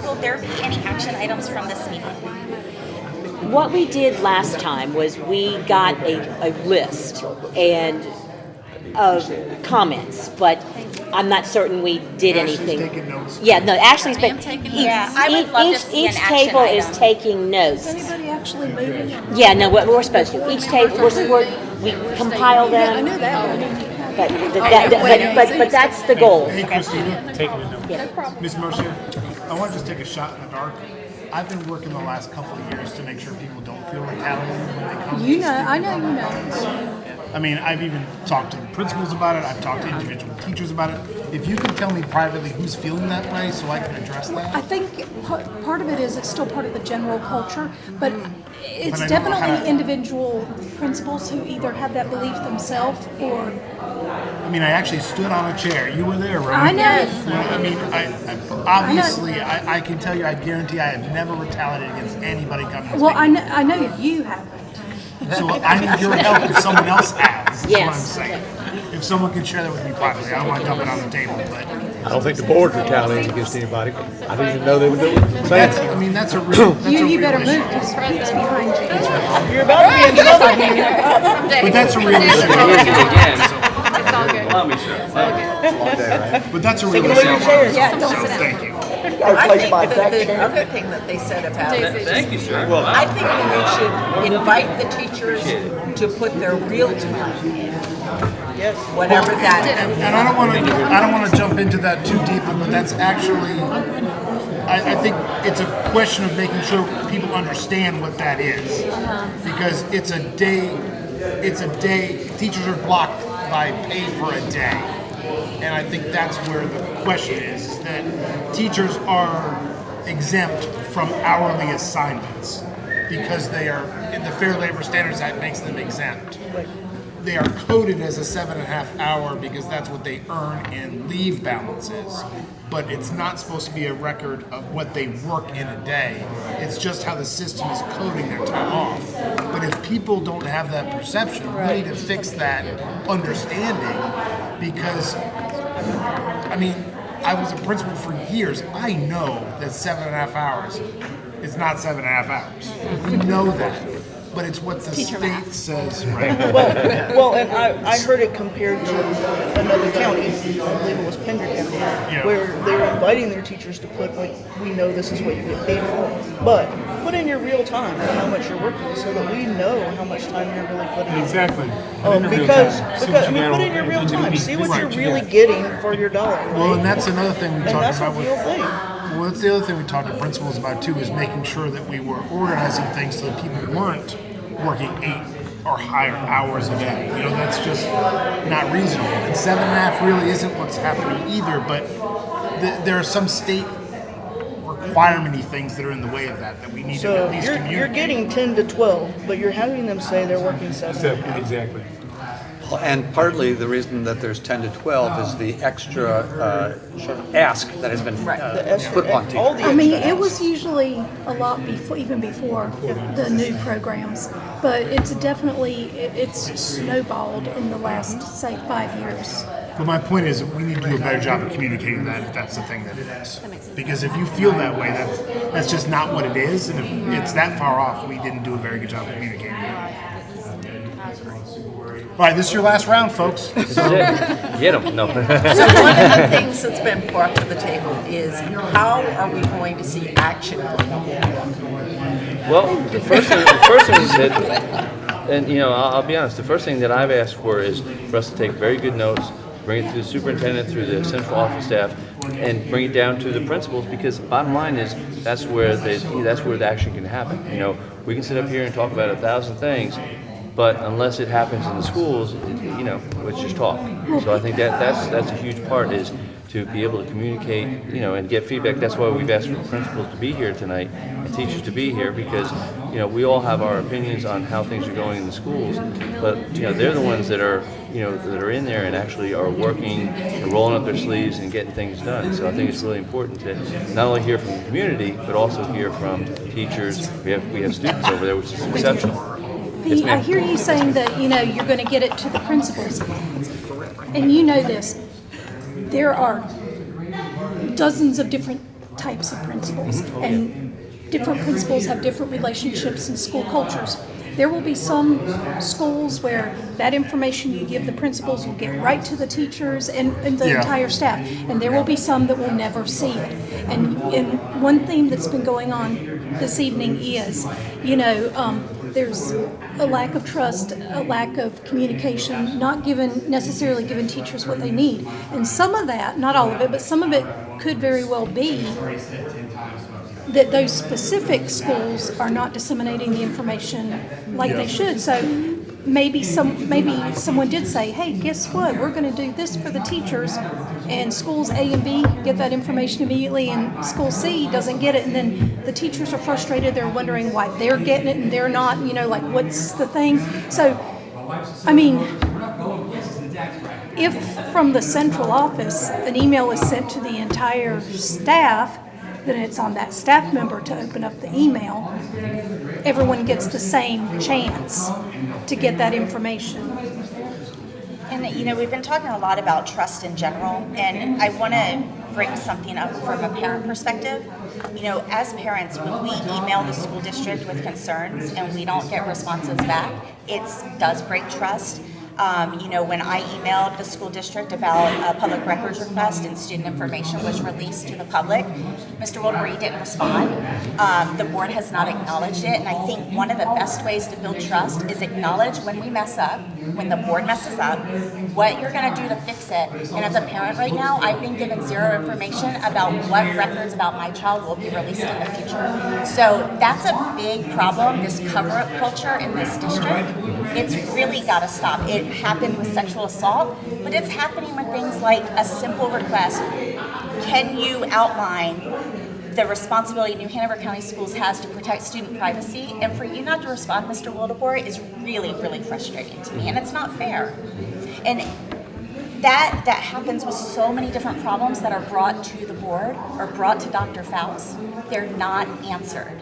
Will there be any action items from this meeting? what we did last time was we got a list of comments, but I'm not certain we did anything. Taking notes. Yeah, no, Ashley's been. I would love to see an Each action table is item. taking notes. Is anybody actually moving? Yeah, no, we're supposed to. Each table, we compile Yeah, I them. know that. But that's the goal. Hey, Christina. Taking a note. No problem. Ms. Mercier, I want to just take a shot in the dark. I've been working the last couple of years to make sure people don't feel retaliated when they come. You know, I know you know. I mean, I've even talked to the principals about it. I've talked to individual teachers about it. If you can tell me privately who's feeling that way so I can address I that. think part of it is it's still part of the general culture, but it's But I don't know how definitely to- individual principals who either have that belief themselves or. I mean, I actually stood on a chair. You were there, right? I know. Well, I mean, obviously, I can tell you, I guarantee I have never retaliated against anybody coming to Well, speak. I know you haven't. So I need your help if someone else has, is what I'm Yes. saying. If someone can share that with me privately, I don't want to dump it on the table, but I don't think the board's retaliating against anybody. I didn't even know they were doing it. that's, I mean, that's a real, that's a You real better issue. move because it's behind you. You're about to be in trouble. But that's a real issue. It's all good. Allow me, sir. But that's a real Take it away your issue. chairs. Yeah, don't So sit down. thank you. I think that the other thing that they said about it, Thank you, sir. I think that we should invite the teachers to put their real time in. Yes. Whatever that. And I don't want to jump into that too deeply, but that's actually, I think it's a question of making sure people understand what that is. Because it's a day, teachers are blocked by pay for a day. And I think that's where the question is that teachers are exempt from hourly assignments because they are, in the Fair Labor Standards Act makes them exempt. They are coded as a 7.5 hour because that's what they earn in leave balances. But it's not supposed to be a record of what they work in a day. It's just how the system is coding their time off. But if people don't have that perception, we need to fix that understanding because, I mean, I was a principal for years. I know that 7.5 hours is not 7.5 hours. We know that. But it's what the state says, right? Well, and I heard it compared to another county, I believe it was Pender County, where they were inviting their teachers to put, like, we know this is what you get paid for, but put in your real time and how much you're working so that we know how much time you're really putting in. Exactly. Because I mean, put in your real time, see what you're really getting for your dollar. Well, right? and that's another thing we And talked that's a about with. real thing. Well, that's the other thing we talked to principals about too, is making sure that we were organizing things so that people weren't working 8 or higher hours a day. You know, that's just not reasonable. And 7.5 really isn't what's happening either, but there are some state requirement-y things that are in the way of that we need to So at least you're communicate. getting 10 to 12, but you're having them say they're working 7. Exactly. And partly the reason that there's 10 to 12 is the extra sort of ask that has been put on teachers. I mean, it was usually a lot before, even before the new programs, but it's snowballed in the last, say, 5 years. But my point is, we need to do a better job of communicating that if that's the thing that it is. Because if you feel that way, that's just not what it is, and if it's that far off, we didn't do a very good job of communicating it. All right, this is your last round, folks. Get them. No. So one of the things that's been brought to the table is how are we going to see action? Well, the first thing we said, and I'll be honest, the first thing that I've asked for is for us to take very good notes, bring it to the superintendent, through the central office staff, and bring it down to the principals, because bottom line is that's where the action can happen. We can sit up here and talk about 1,000 things, but unless it happens in the schools, it's just talk. So I think that's a huge part, is to be able to communicate, and get feedback. That's why we've asked for principals to be here tonight and teachers to be here, because we all have our opinions on how things are going in the schools, but they're the ones that are that are in there and actually are working and rolling up their sleeves and getting things done. So I think it's really important to not only hear from the community, but also hear from teachers. We have students over there, which is exceptional. I hear you saying that, you're going to get it to the principals. And you know this. There are dozens of different types of principals. And different principals have different relationships and school cultures. There will be some schools where that information you give the principals will get right to the teachers and the entire staff. And there will be some that will never see it. And one theme that's been going on this evening is, there's a lack of trust, a lack of communication, not necessarily giving teachers what they need. And some of that, not all of it, but some of it could very well be that those specific schools are not disseminating the information like they should. So maybe someone did say, hey, guess what? We're going to do this for the teachers, and schools A and B get that information immediately, and school C doesn't get it, and then the teachers are frustrated. They're wondering why they're getting it and they're not. What's the thing? So, if from the central office an email is sent to the entire staff, then it's on that staff member to open up the email. Everyone gets the same chance to get that information. And we've been talking a lot about trust in general, and I want to bring something up from a parent perspective. As parents, when we email the school district with concerns and we don't get responses back, it does break trust. When I emailed the school district about a public records request and student information was released to the public, Mr. Wildebohr didn't respond. The board has not acknowledged it, and I think one of the best ways to build trust is acknowledge when we mess up, when the board messes up, what you're going to do to fix it. And as a parent right now, I've been given zero information about what records about my child will be released in the future. So that's a big problem, this cover-up culture in this district. It's really got to stop. It happened with sexual assault, but it's happening with things like a simple request. Can you outline the responsibility New Hanover County Schools has to protect student privacy? And for you not to respond, Mr. Wildebohr, is really, really frustrating to me, and it's not fair. And that happens with so many different problems that are brought to the board or brought to Dr. Faust. They're not answered.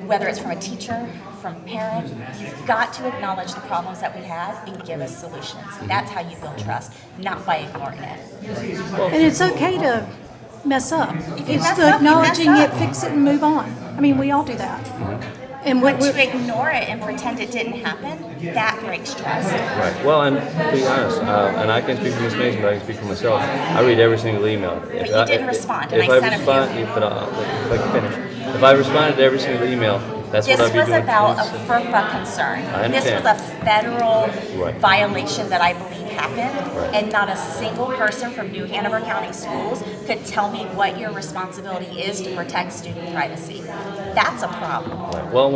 Whether it's from a teacher, from a parent, you've got to acknowledge the problems that we have and give us solutions. That's how you build trust, not by ignoring it. And it's okay to mess up. If you It's mess up, you acknowledging mess it, up. fix it, and move on. We all do that. And But to ignore it and pretend it didn't happen, that breaks trust. Right. Well, and to be honest, and I can speak for Ms. Mason, but I can speak for myself. I read every single email. But you didn't respond, and I sent it to you. But if I can finish. If I responded to every single email, that's This what I'd be was doing. about a FERPA concern. I This was understand. a federal Right. violation that I believe happened, Right. and not a single person from New Hanover County Schools could tell me what your responsibility is to protect student privacy. That's a problem. Right. Well,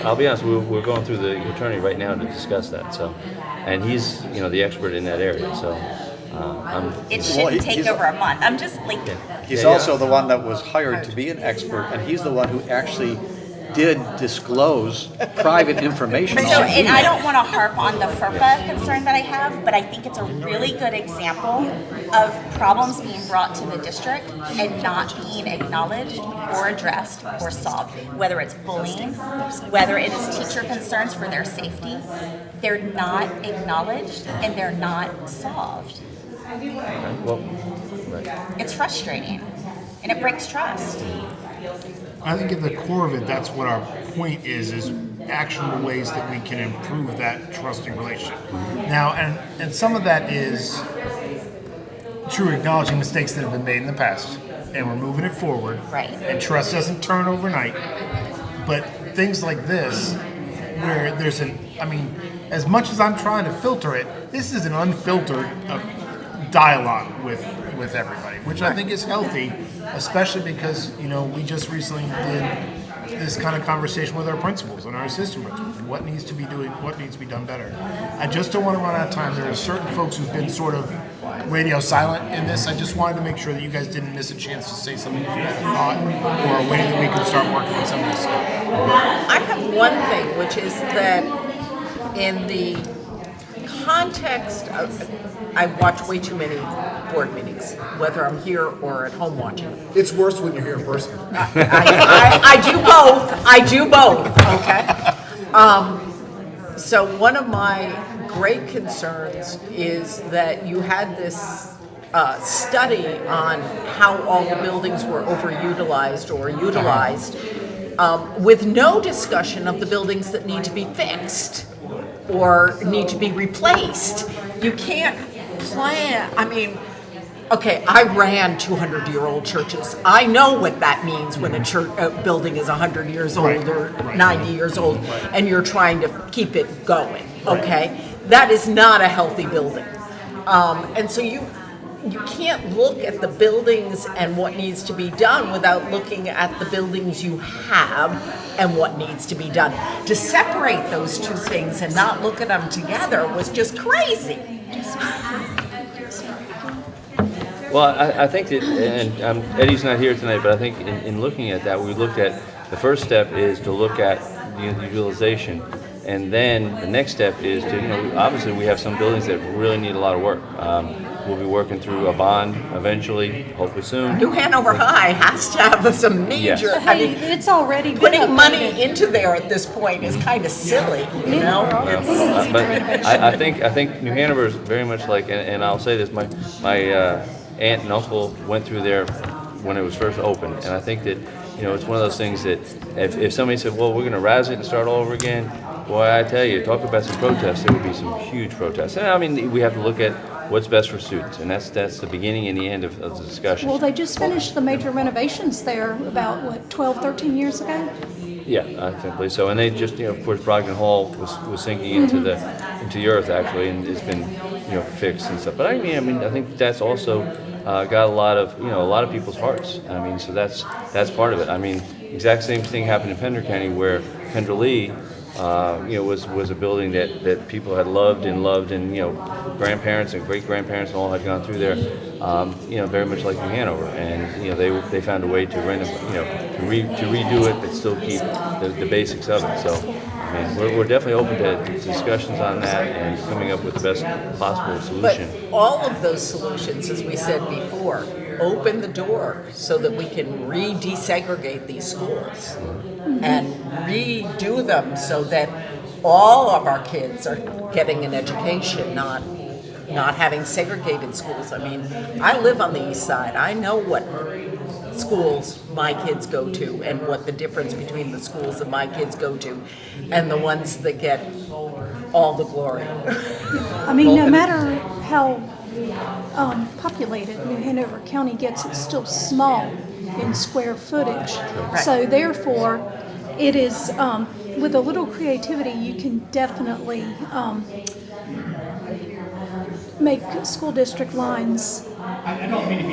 I'll be honest, we're going through the attorney right now to discuss that. So, and he's the expert in that area. So, It shouldn't take over a month. I'm just like, He's also the one that was hired to be an expert, and he's the one who actually did disclose private information. so, and I don't want to harp on the FERPA concern that I have, but I think it's a really good example of problems being brought to the district and not being acknowledged or addressed or solved. Whether it's bullying, whether it is teacher concerns for their safety, they're not acknowledged and they're not solved. well, It's frustrating and it breaks trust. I think at the core of it, that's what our point is actionable ways that we can improve that trusting relationship. Now, and some of that is true acknowledging mistakes that have been made in the past, and we're moving it forward. Right. And trust doesn't turn overnight. But things like this, where there's as much as I'm trying to filter it, this is an unfiltered dialogue with everybody, which I think is healthy, especially because we just recently did this kind of conversation with our principals and our assistant principals. What needs to be done better. I just don't want to run out of time. There are certain folks who've been sort of radio silent in this. I just wanted to make sure that you guys didn't miss a chance to say something if you had a thought or a way that we could start working on some of this stuff. I have one thing, which is that in the context of, I watch way too many board meetings, whether I'm here or at home watching. It's worse when you're here in person. I do both. Okay. So one of my great concerns is that you had this study on how all the buildings were overutilized or utilized, with no discussion of the buildings that need to be fixed or need to be replaced. You can't plan, I mean, okay, I ran 200-year-old churches. I know what that means when a building is 100 years old or 90 years old and you're trying to keep it going, okay? That is not a healthy building. And so you can't look at the buildings and what needs to be done without looking at the buildings you have and what needs to be done. To separate those two things and not look at them together was just crazy. Well, I think that, and Eddie's not here tonight, but I think in looking at that, we looked at, the first step is to look at the utilization. And then the next step is to, obviously we have some buildings that really need a lot of work. We'll be working through a bond eventually, hopefully soon. New Hanover High has to have some major, Yes. I mean, It's already been putting updated. money into there at this point is kind of silly, you know? But I think New Hanover is very much like, and I'll say this, my aunt and uncle went through there when it was first opened, and I think that it's one of those things that if somebody said, well, we're going to razz it and start all over again, boy, I tell you, talk about some protests, there would be some huge protests. And I mean, we have to look at what's best for students, and that's the beginning and the end of the discussion. Well, they just finished the major renovations there about, 12, 13 years ago? Yeah, I believe so. And they just, of course, Brogdon Hall was sinking into the earth actually, and it's been, fixed and stuff. But I think that's also got a lot of people's hearts. I mean, so that's part of it. I mean, exact same thing happened in Pender County where Pender Lee, was a building that people had loved, and grandparents and great grandparents all had gone through there, very much like New Hanover, and they found a way to to redo it, but still keep the basics of it. So, I mean, we're definitely open to discussions on that and coming up with the best possible solution. But all of those solutions, as we said before, open the door so that we can re-desegregate these schools and redo them so that all of our kids are getting an education, not having segregated schools. I mean, I live on the east side. I know what schools my kids go to and what the difference between the schools that my kids go to and the ones that get all the glory. I mean, no matter how populated New Hanover County gets, it's still small in square footage. So therefore, it is, with a little creativity, you can definitely make school district lines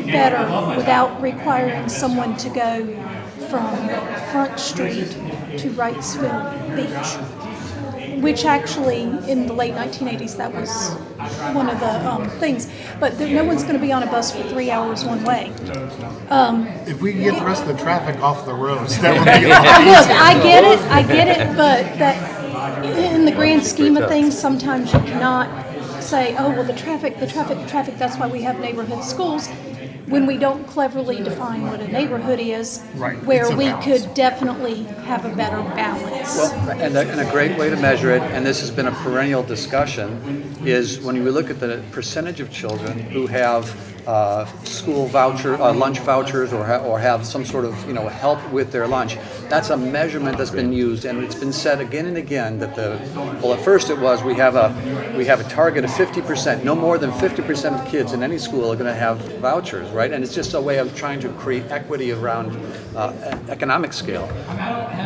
better without requiring someone to go from Front Street to Wrightsville Beach, which actually in the late 1980s that was one of the things. But no one's going to be on a bus for 3 hours one way. If we can get the rest of the traffic off the roads, that would be a lot easier. Look, I get it, but that in the grand scheme of things, sometimes you cannot say, oh, well, the traffic, that's why we have neighborhood schools, when we don't cleverly define what a neighborhood is, where we could definitely have a better balance. Well, and a great way to measure it, and this has been a perennial discussion, is when you look at the percentage of children who have school voucher, lunch vouchers, or have some sort of help with their lunch. That's a measurement that's been used, and it's been said again and again that at first it was we have a target of 50%. No more than 50% of kids in any school are going to have vouchers, right? And it's just a way of trying to create equity around economic scale.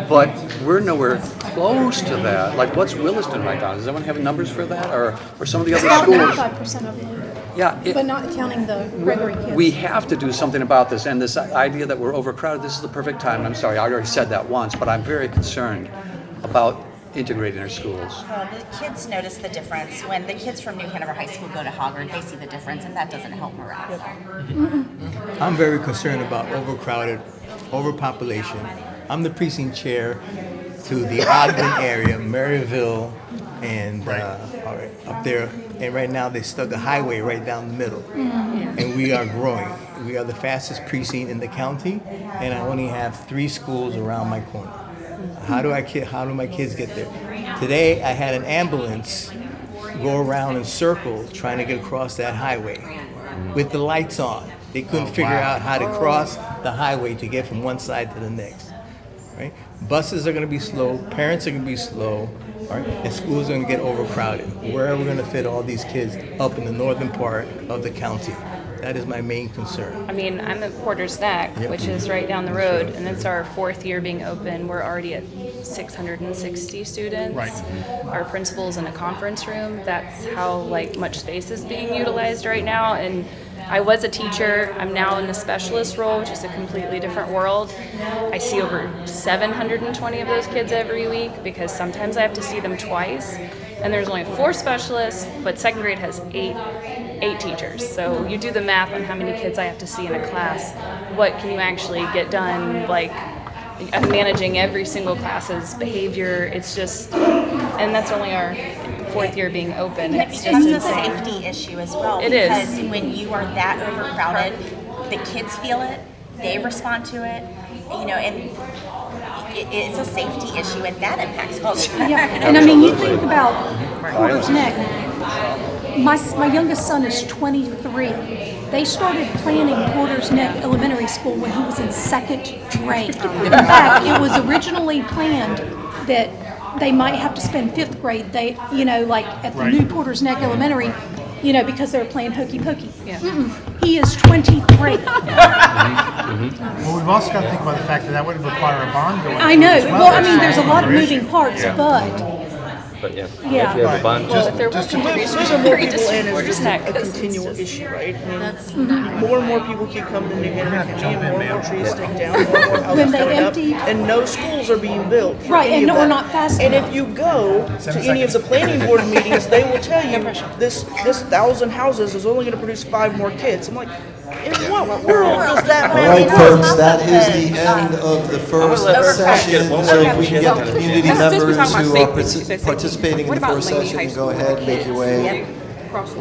But we're nowhere close to that. Like, what's Williston right now? Does anyone have numbers for that, or some of the other schools? 95% of them. Yeah, But not counting the Gregory kids. we have to do something about this, and this idea that we're overcrowded, this is the perfect time. I'm sorry, I already said that once, but I'm very concerned about integrating our schools. The kids notice the difference. When the kids from New Hanover High School go to Hogwarts, they see the difference, and that doesn't help morale. I'm very concerned about overpopulation. I'm the precinct chair to the Ogden area, Maryville, and up there. And right now they stuck a highway right down the middle. And we are growing. We are the fastest precinct in the county, and I only have 3 schools around my corner. How do my kids get there? Today, I had an ambulance go around in circles trying to get across that highway with the lights on. They couldn't figure out how to cross the highway to get from one side to the next. Right? Buses are going to be slow, parents are going to be slow, right? And schools are going to get overcrowded. Where are we going to fit all these kids up in the northern part of the county? That is my main concern. I mean, I'm at Porter's Neck, Yep. which is right down the road, and it's our 4th year being open. We're already at 660 students. Right. Our principal's in a conference room. That's how much space is being utilized right now. And I was a teacher. I'm now in the specialist role, which is a completely different world. I see over 720 of those kids every week because sometimes I have to see them twice. And there's only 4 specialists, but second grade has 8 teachers. So you do the math on how many kids I have to see in a class. What can you actually get done? I'm managing every single class's behavior. It's just, and that's only our 4th year being open. It's just It's a insane. safety issue as well. It is. Because when you are that overcrowded, the kids feel it, they respond to it, and it's a safety issue, and that impacts culture. Yeah, and I mean, you think about Porter's Neck. My youngest son is 23. They started planning Porter's Neck Elementary School when he was in 2nd grade. In fact, it was originally planned that they might have to spend 5th grade. They, at the new Porter's Neck Elementary, because they were playing hokey pokey. Yeah. He is 23. Well, we've also got to think about the fact that would require a bond going. I know. as Well, I mean, there's a lot of Another moving issue. parts, but But yeah, Yeah. if you have a bond. Well, if they're just to working move with more very people in distant is just Neck, a it's continual just- issue, right? I mean, more and more people keep coming to New Henry County, and more and more trees take down, more and more houses When they coming up, empty- and no schools are being built. for Right, any and of we're that. not fast And enough. if you go to any of the planning board meetings, they will tell you this 1,000 houses is only going to produce 5 more kids. I'm like, in what world does that All matter? right, folks, that is the end of the first session. So if we can get the community members who are participating in the first session, go ahead, make your way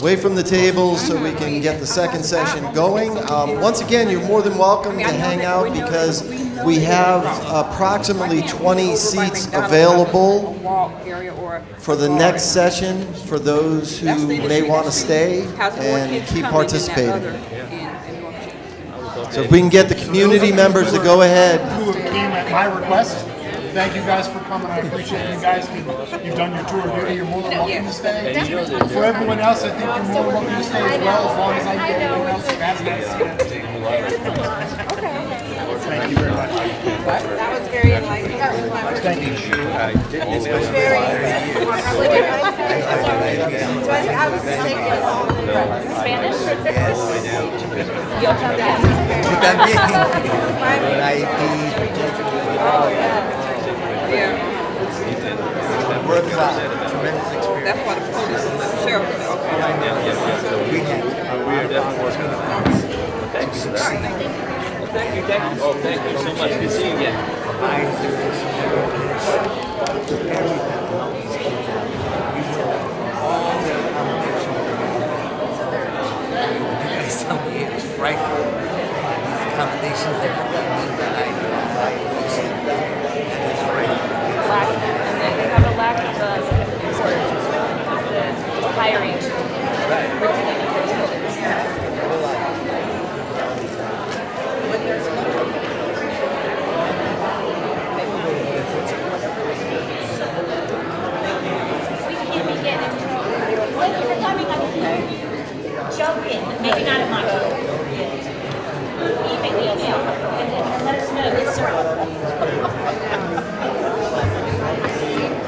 away from the tables so we can get the second session going. Once again, you're more than welcome to hang out because we have approximately 20 seats available for the next session for those who may want to stay and keep participating. So if we can get the community members to go ahead. Who came at my request. Thank you guys for coming. I appreciate you guys. You've done your tour of duty. You're more than welcome to stay. For everyone else, I think you're more than welcome to stay as well, as long as I get everyone else who hasn't had a seat. Thank you very much. That was very enlightening. Thank you. Spanish? Yo también. Por ahí, work it out. Tremendous experience. That's why the sheriff was okay. So we We're definitely working on it. Thank you for that. Thank you. Oh, thank you so much. Good to see you again. It's frightful. Accommodations that And then you have a lack of hiring. Joking, maybe not at my email, and let us know. Yes, sir.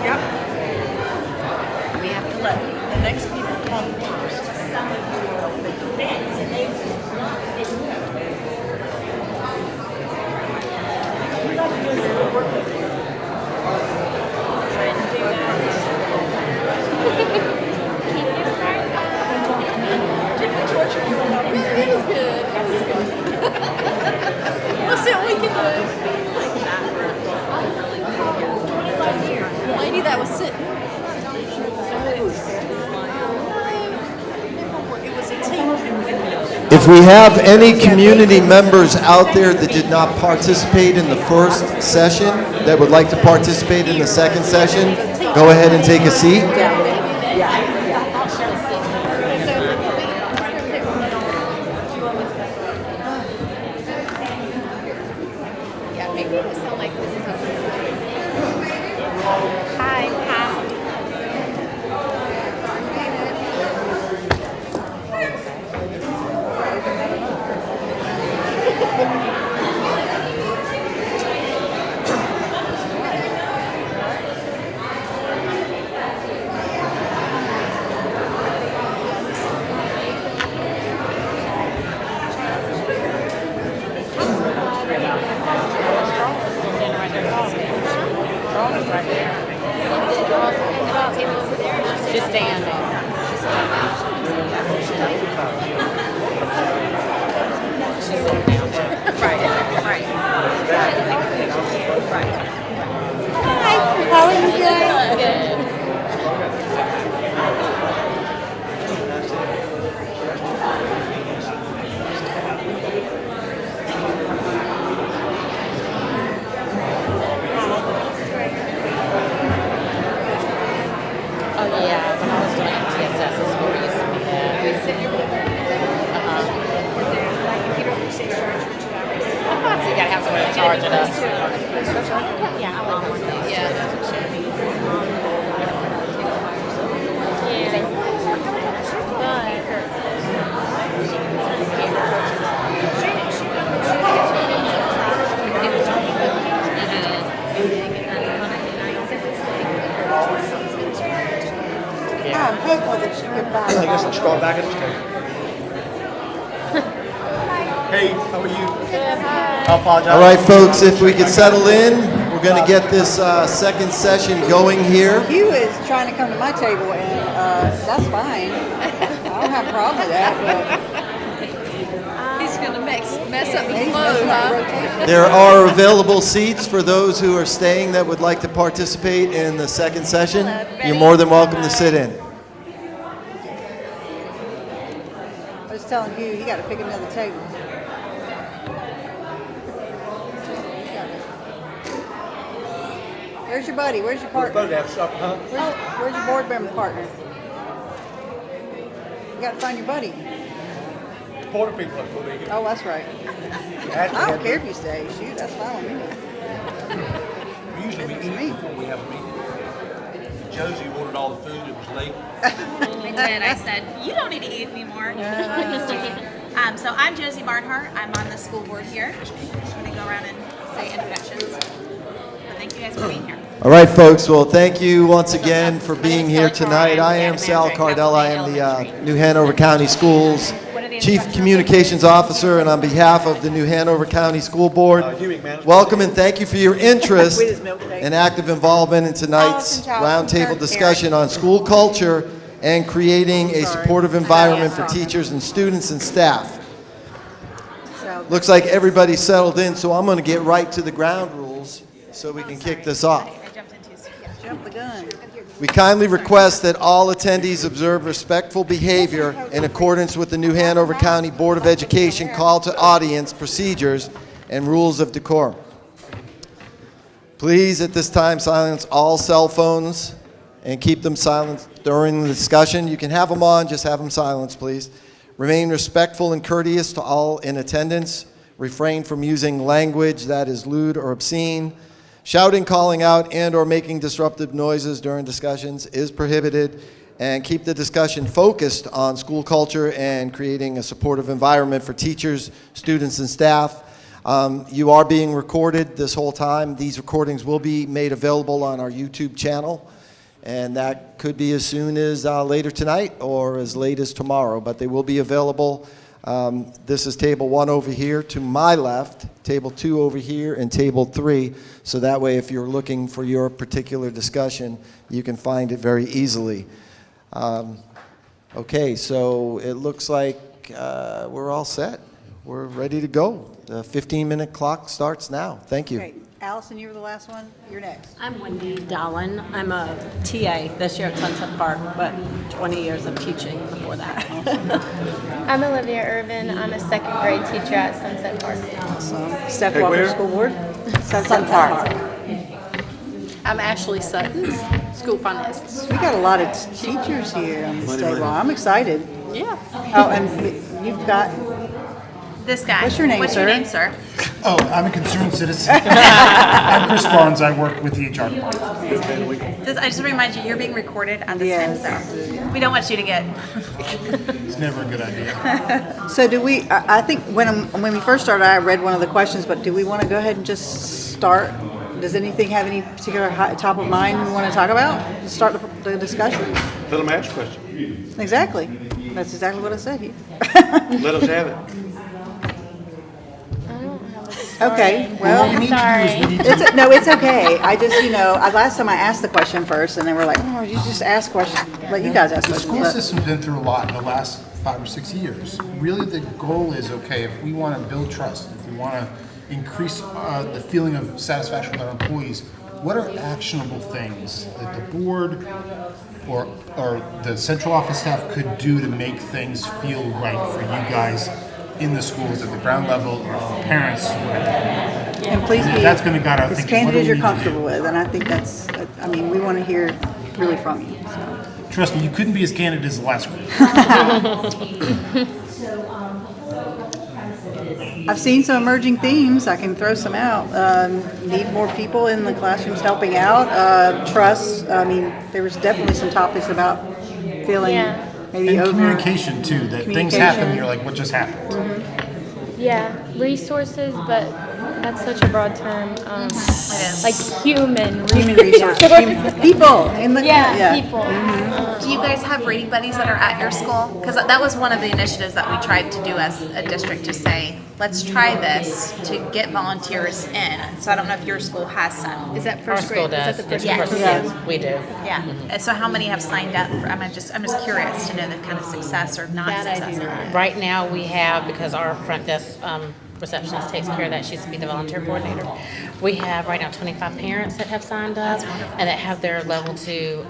Yep. We have to let the next people come first. Some of you are the vets, and Let's see what we can do. The lady that was sitting. It was a team. If we have any community members out there that did not participate in the first session that would like to participate in the second session, go ahead and take a seat. She's standing. How are you doing? Good. Oh, yeah, when I was doing NHCS, is where we used to be at. So you gotta have someone to charge it up. Yeah, I like those. Yeah. I'm hopeful that she could buy. I guess I'll start back at the table. Hey, how are you? Good, hi. I apologize. All right, folks, if we could settle in, we're going to get this second session going here. Hugh is trying to come to my table, and that's fine. I don't have a problem with that, He's gonna mess up but the he's flow, messing up huh? the rotation. There are available seats for those who are staying that would like to participate in the second session. You're more than welcome to sit in. I was telling Hugh, you got to pick another table. Where's your buddy? Where's your We're partner? supposed to have supper, huh? Where's your board member partner? You got to find your buddy. Porter people are going to be here. Oh, that's right. Actually, I don't care if you stay. Shoot, that's fine with me. We usually eat before we have a meeting. Josie ordered all the food. It was late. I did. I said, you don't need to eat anymore. So I'm Josie Barnhart. I'm on the school board here. I'm going to go around and say introductions. But thank you guys for being here. All right, folks. Well, thank you once again for being here tonight. I am Sal Cardell. I am the New Hanover County Schools Chief Communications Officer, and on behalf of the New Hanover County School Board, welcome and thank you for your interest and active involvement in tonight's roundtable discussion on school culture and creating a supportive environment for teachers and students and staff. Looks like everybody's settled in, so I'm going to get right to the ground rules so we can kick this off. Jump the gun. We kindly request that all attendees observe respectful behavior in accordance with the New Hanover County Board of Education call to audience procedures and rules of decorum. Please, at this time, silence all cell phones and keep them silent during the discussion. You can have them on, just have them silenced, please. Remain respectful and courteous to all in attendance. Refrain from using language that is lewd or obscene. Shouting, calling out, and or making disruptive noises during discussions is prohibited, and keep the discussion focused on school culture and creating a supportive environment for teachers, students, and staff. You are being recorded this whole time. These recordings will be made available on our YouTube channel, and that could be as soon as later tonight or as late as tomorrow, but they will be available. This is table 1 over here to my left, table 2 over here, and table 3. So that way, if you're looking for your particular discussion, you can find it very easily. Okay, so it looks like we're all set. We're ready to go. The 15-minute clock starts now. Thank you. Great. Allison, you were the last one. You're next. I'm Wendy Dallin. I'm a TA this year at Sunset Park, but 20 years of teaching before that. I'm Olivia Irvin. I'm a second grade teacher at Sunset Park. Awesome. Steph Walker, School Board. Sunset Park. I'm Ashley Sutton, school finances. We got a lot of teachers here on this table. I'm excited. Yeah. Oh, and you've got, This guy. What's your name, What's sir? your name, sir? Oh, I'm a concerned citizen. I'm Chris Barnes. I work with the HR department. I just remind you, you're being recorded at this Yes. time, so we don't want you to get. It's never a good idea. so do we, I think when we first started, I read one of the questions, but do we want to go ahead and just start? Does anything have any particular top of mind we want to talk about? Start the discussion? Let them ask questions. Exactly. That's exactly what I said here. Let us have it. Okay, well, it's okay. I just, last time I asked the question first, and they were like, "Oh, you just ask questions. Let you guys ask The questions." school system's been through a lot in the last 5 or 6 years. Really, the goal is, okay, if we want to build trust, if we want to increase the feeling of satisfaction with our employees, what are actionable things that the board or the central office staff could do to make things feel right for you guys in the schools at the ground level or for parents? And please be that's going to guide our as thinking. candid What do as we you're need to do? comfortable with, and I think that's. I mean, we want to hear really from you. So. Trust me, you couldn't be as candid as the last group. I've seen some emerging themes. I can throw some out. Need more people in the classrooms helping out. Trust. I mean, there was definitely some topics about feeling maybe And over communication too. That things happen, and you're like, what just happened? Yeah, resources, but that's such a broad term. Like human resources. People in the people. Do you guys have reading buddies that are at your school? Because that was one of the initiatives that we tried to do as a district, to say, let's try this to get volunteers in. So I don't know if your school has some. Is that Our first school grade? does. Is that the Yeah. first grade? Yes, we do. Yeah. And so how many have signed up? I'm just curious to know the kind of success or not success. Right now, we have, because our front desk receptionist takes care of that, she used to be the volunteer coordinator. We have right now 25 parents that have signed up and that have their level 2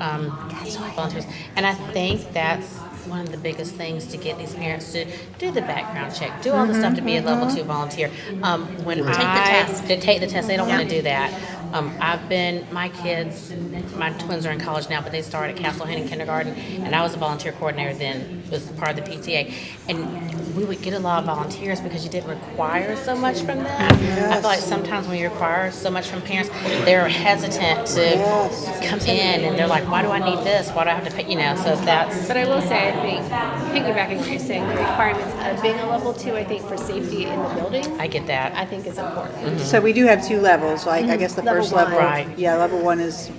volunteers. And I think that's one of the biggest things to get these parents to do the background check, do all the stuff to be a level 2 volunteer. When Take the test. to take the test, they don't want to do that. My twins are in college now, but they started at Castle Hayden Kindergarten, and I was a volunteer coordinator then, was part of the PTA. And we would get a lot of volunteers because you didn't require so much from them. I feel like sometimes when you require so much from parents, they're hesitant to come in, and they're like, why do I need this? Why do I have to pay? So that's... But I will say, I think, piggybacking what you're saying, the requirements of being a level 2, I think, for safety in the building, I get that. I think is important. So we do have 2 levels. Like I guess the Level first one. level, Right. level 1 is.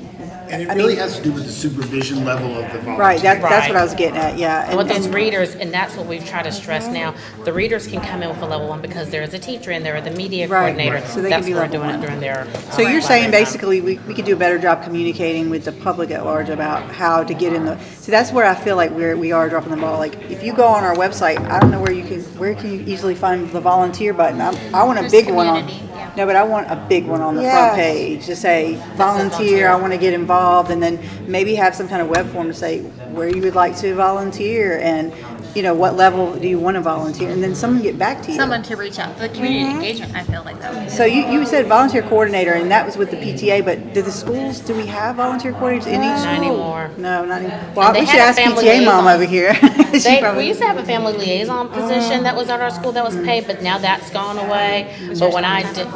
And it really has to do with the supervision level of the volunteer. Right. That's Right. what I was getting at. Yeah. And with those readers, and that's what we've tried to stress now, the readers can come in with a level 1 because there is a teacher in there, or the media coordinator. So they That's can be what we're level doing 1. it during their... So you're saying basically we could do a better job communicating with the public at large about how to get in the. See, that's where I feel like we are dropping the ball. Like if you go on our website, I don't know where can you easily find the volunteer button. I want a big one on. No, but I want a big one on the front page to say volunteer. I want to get involved, and then maybe have some kind of web form to say where you would like to volunteer and what level do you want to volunteer, and then someone get back to you. Someone to reach out. The community engagement, I feel like that. So you said volunteer coordinator, and that was with the PTA, but do we have volunteer coordinators in each school? Not anymore. No, not anymore. Well, They we should had a ask family PTA mom liaison. over here. We used to have a family liaison position that was at our school that was paid, but now that's gone away. But when I did...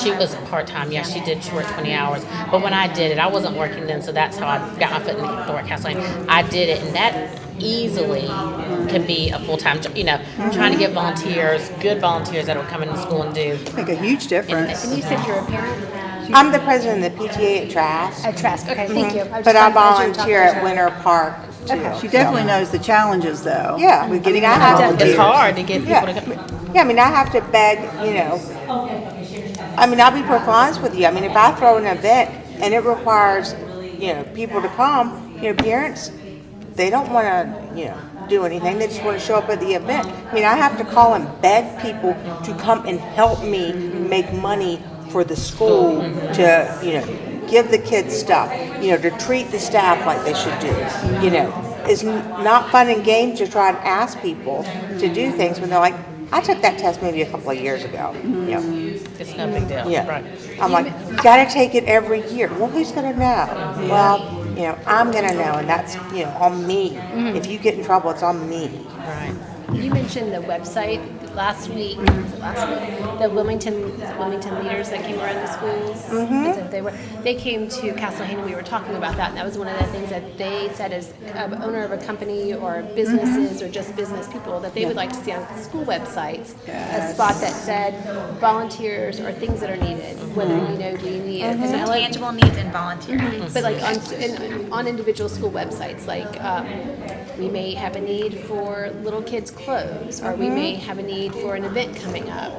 She was part-time, yeah, she worked 20 hours. But when I did it, I wasn't working then, so that's how I got my foot in the door at Castle Lane. I did it, and that easily can be a full-time job, trying to get volunteers, good volunteers that will come into school and do. Make a huge difference. And you said you're a parent? I'm the president of the PTA at Trask. At Trask, okay, thank you. But I volunteer at Winter Park too. She definitely knows the challenges, though. Yeah. With getting I have to- It's hard to get people to come. Yeah, I have to beg, I'll be perfectly honest with you. If I throw an event and it requires, people to come, parents, they don't want to, do anything. They just want to show up at the event. I have to call and beg people to come and help me make money for the school to, give the kids stuff, to treat the staff like they should do. It's not fun and games to try and ask people to do things when they're like, I took that test maybe a couple of years ago. It's no big deal. Yeah. Right. I'm like, you got to take it every year. Well, who's going to know? Well, you know, I'm gonna know, and that's, you know, on me. If you get in trouble, it's on me. Right. You mentioned the website last week. The Wilmington leaders that came around the schools. They came to Castle Hayden. We were talking about that, and that was one of the things that they said as owner of a company or businesses or just business people that they would like to see on school websites. A spot that said volunteers or things that are needed. Whether do you need Tangible needs and volunteer needs. but like on individual school websites, like we may have a need for little kids' clothes, or we may have a need for an event coming up,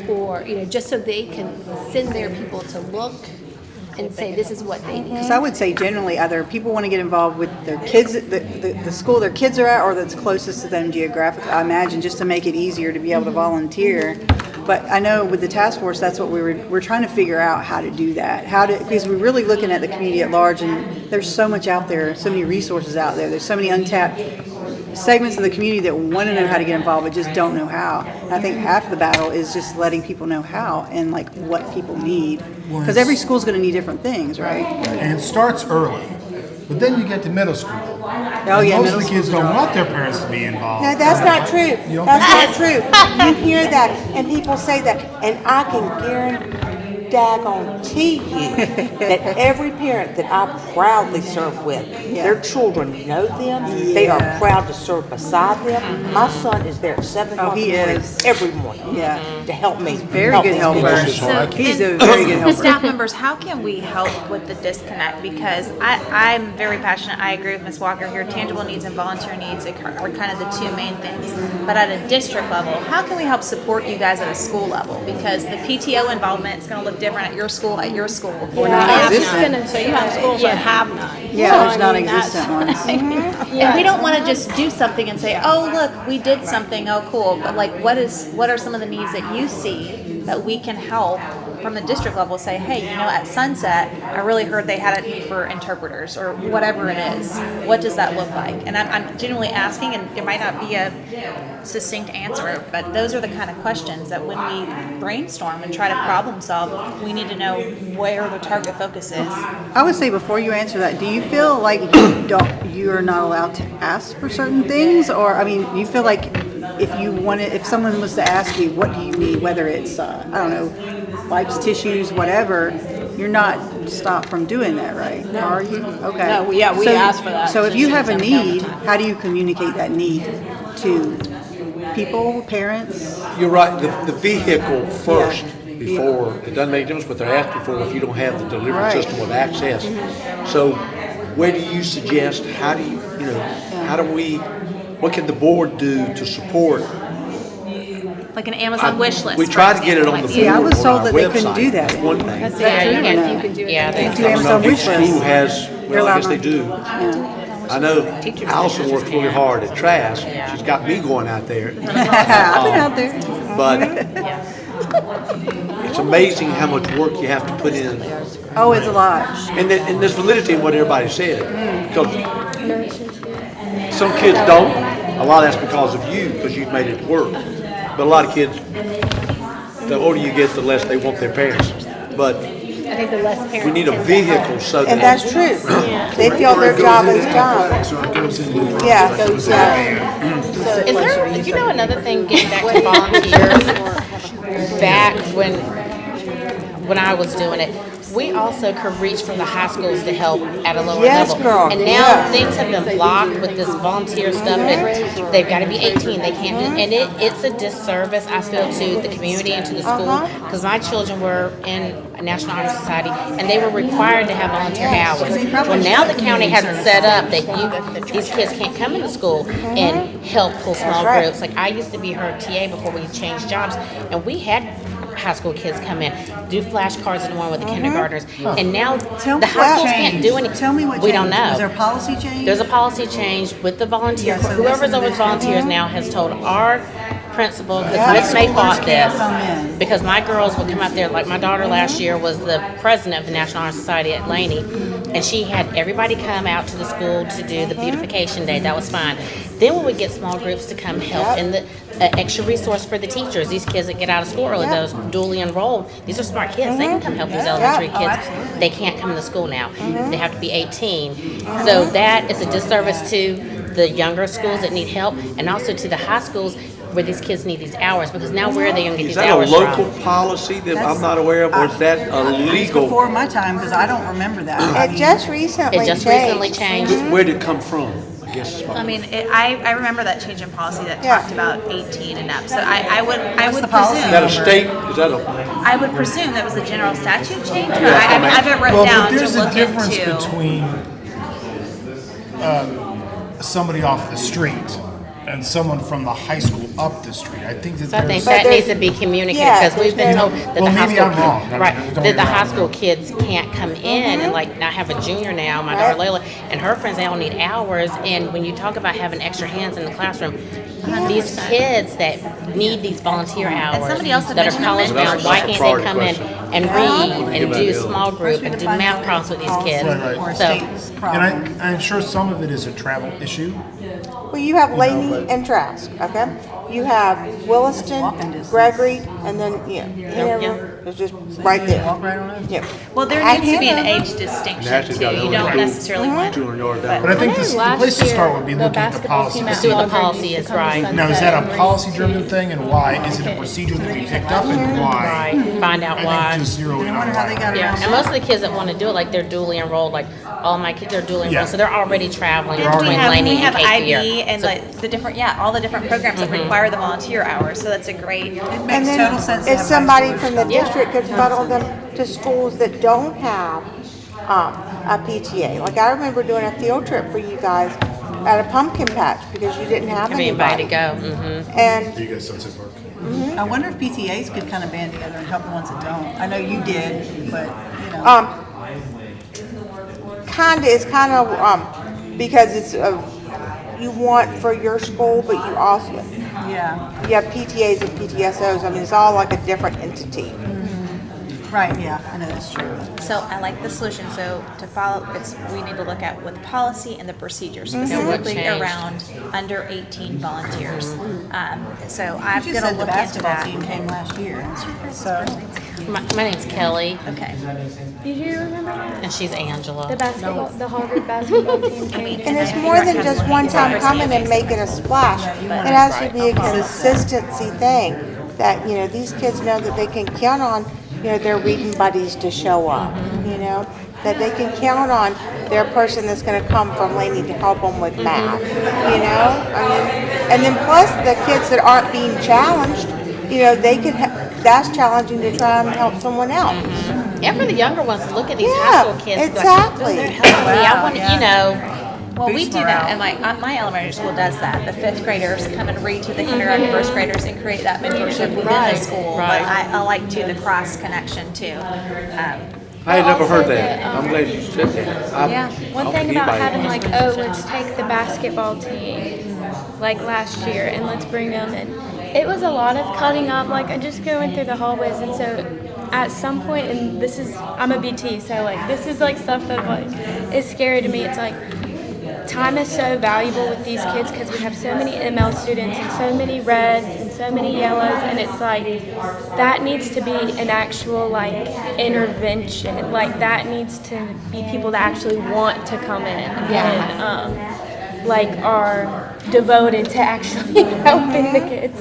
or just so they can send their people to look and say this is what they need. Because I would say generally either people want to get involved with their kids, the school their kids are at, or that's closest to them geographically, I imagine, just to make it easier to be able to volunteer. But I know with the task force, that's what we're trying to figure out how to do that. Because we're really looking at the community at large, and there's so much out there, so many resources out there. There's so many untapped segments of the community that want to know how to get involved but just don't know how. And I think half the battle is just letting people know how and like what people need. Because every school's going to need different things, right? And it starts early. But then you get to middle school. Oh, yeah, most of the kids don't want their parents to be involved. No, that's not true. That's not true. You hear that, and people say that, and I can guarantee you that every parent that I proudly serve with, their children know them. They are proud to serve beside them. My son is there at 7 o'clock in the morning every morning to help me. Very good helper. He's a very good helper. Staff members, how can we help with the disconnect? Because I'm very passionate. I agree with Ms. Walker here. Tangible needs and volunteer needs are kind of the two main things. But at a district level, how can we help support you guys at a school level? Because the PTO involvement is going to look different at your school. So you have schools that have none. Yeah, there's non-existent ones. And we don't want to just do something and say, oh, look, we did something, oh, cool. But like, what are some of the needs that you see that we can help from the district level say, hey, at Sunset, I really heard they had a need for interpreters or whatever it is. What does that look like? And I'm genuinely asking, and it might not be a succinct answer, but those are the kind of questions that when we brainstorm and try to problem solve, we need to know where the target focus is. I would say before you answer that, do you feel like you're not allowed to ask for certain things? Or, I mean, you feel like if someone was to ask you, what do you need, whether it's, I don't know, wipes, tissues, whatever, you're not stopped from doing that, right? No. Are you? Okay. No, we ask for that. So if you have a need, how do you communicate that need to people, parents? You're right, the vehicle first, before, it doesn't make a difference what they're asking for if you don't have the delivery system with access. So where do you suggest, what can the board do to support? Like an Amazon wish list. We try to get it on the board. See, I was told that they couldn't website. do that. That's one thing. That's you can do it. Yeah, They that's do Amazon wish School list. has, well, I guess they do. Yeah. I know Allison works really hard at Trask. She's got me going out there. I've been out there. But it's amazing how much work you have to put in. Oh, it's a lot. And there's validity in what everybody said. Because some kids don't. A lot of that's because of you, because you've made it work. But a lot of kids, the older you get, the less they want their parents. But I think the less parents. we need a vehicle so that. And that's true. They feel their job is done. Yeah. Is there, another thing, getting back to volunteers, back when I was doing it, we also could reach from the high schools to help at a lower level. Girl. And now things have been blocked with this volunteer stuff, and they've got to be 18. They can't do, and it's a disservice, I feel, to the community and to the school, because my children were in a National Honor Society, and they were required to have volunteer hours. Well, now the county has it set up that these kids can't come into school and help pull small groups. Like I used to be her TA before we changed jobs, and we had high school kids come in, do flashcards in the morning with the kindergartners, and now the high schools can't do anything. Tell me what we changed. don't know. Was there a policy change? There's a policy change with the volunteer. Yeah, so Whoever's over volunteers now has told our principal, because Miss May fought this, because my girls would come out there, like my daughter last year was the president of the National Honor Society at Laney, and she had everybody come out to the school to do the beautification day. That was fine. Then we would get small groups to come help in the extra resource for the teachers. These kids that get out of school early, those dually enrolled, these are smart kids. They can come help these elementary kids. They can't come to school now. They have to be 18. So that is a disservice to the younger schools that need help, and also to the high schools where these kids need these hours, because now where are they going to get Is these that a hours local from? policy that I'm not aware of, or is that a It's legal? before my time, because I don't remember that. It just recently It just changed. recently changed. Where did it come from? I guess. Is I mean, I remember that change in policy that talked about 18 and up. So I would the policy? Is that a presume state? Is that a? I would presume that was a general statute change. But I haven't written Well, down but there's to a look difference into. between somebody off the street and someone from the high school up the street. I think that So I think there's. that needs to be communicated, because we've been told that the Well, high maybe school, I'm wrong. I mean, right, don't that get the me high wrong. school kids can't come in, and like, I have a junior now, my daughter Layla, and her friends, they all need hours, and when you talk about having extra hands in the classroom, these kids that need these volunteer hours, somebody else had that are mentioned college that. bound, why can't they come in and read and do small group and do math problems with these kids? Right. So, And I'm sure some of it is a travel issue. Well, you have Laney and Trask, okay? You have Williston, Gregory, and then, Hanover. It's just right there. Yeah. Well, there At needs to be an Hanover- age distinction Naturally, too. got You to don't do necessarily want. 200 yards down. But I think the place to start would be the looking at the basketball policy. team to at see what the Hanover policy used to is, come to right. Sunset Now, is that a and policy-driven thing, and why? Is it a procedure that we picked up, and why? right, find out I why. think just zero in on why. Yeah, and most of the kids that want to do it, like, they're dually enrolled, like, all my kids are dually enrolled, Yeah. so they're already traveling They're between already- Laney We and have Cape IB Fear. and So- like the different, all the different programs that require the volunteer hours. So that's a great. It And makes then total sense to if have somebody high from the schoolers. district could funnel them to schools that don't have a PTA. Like I remember doing a field trip for you guys at a pumpkin patch because you didn't have Everybody anybody. to go, And You guys Sunset Park. I wonder if PTAs could kind of band together and help the ones that don't. I know you did, but, you know. it's kind of because it's you want for your school, but you also Yeah, you have PTAs and PTSOs. I mean, it's all like a different entity. right, yeah, I know that's true. So I like the solution. So to follow, we need to look at with policy and the procedures specifically changed? around under 18 volunteers. So You I'm just gonna said the look into basketball that. team came last year, so. My name's Kelly, Okay. Did you remember that? and she's Angela. The basketball, the Harvard basketball team came. And it's more than just one time coming and making a splash. It has to be a consistency thing, that, these kids know that they can count on, their reading buddies to show up, that they can count on their person that's gonna come from Laney to help them with math, I mean, and then plus the kids that aren't being challenged, they could, that's challenging to try and help someone else. And for the younger ones, to look at these high Yeah, school kids, exactly. they're helping me. I want to, Well, we Boost do morale. that, and like my elementary school does that. The fifth graders come and read to the kindergarten first graders and create that mentorship within the school. Right. But I like the cross connection too. I had never heard Also that. I'm glad you said that. I One don't thing think about anybody- having like, let's take the basketball team, like last year, and let's bring them. And it was a lot of cutting up, like just going through the hallways. And so at some point, and this is, I'm a BT, so like this is like stuff that like is scary to me. It's like time is so valuable with these kids because we have so many ML students and so many reds and so many yellows, and it's like that needs to be an actual like intervention. Like that needs to be people that actually want to come in and like are devoted to actually helping the kids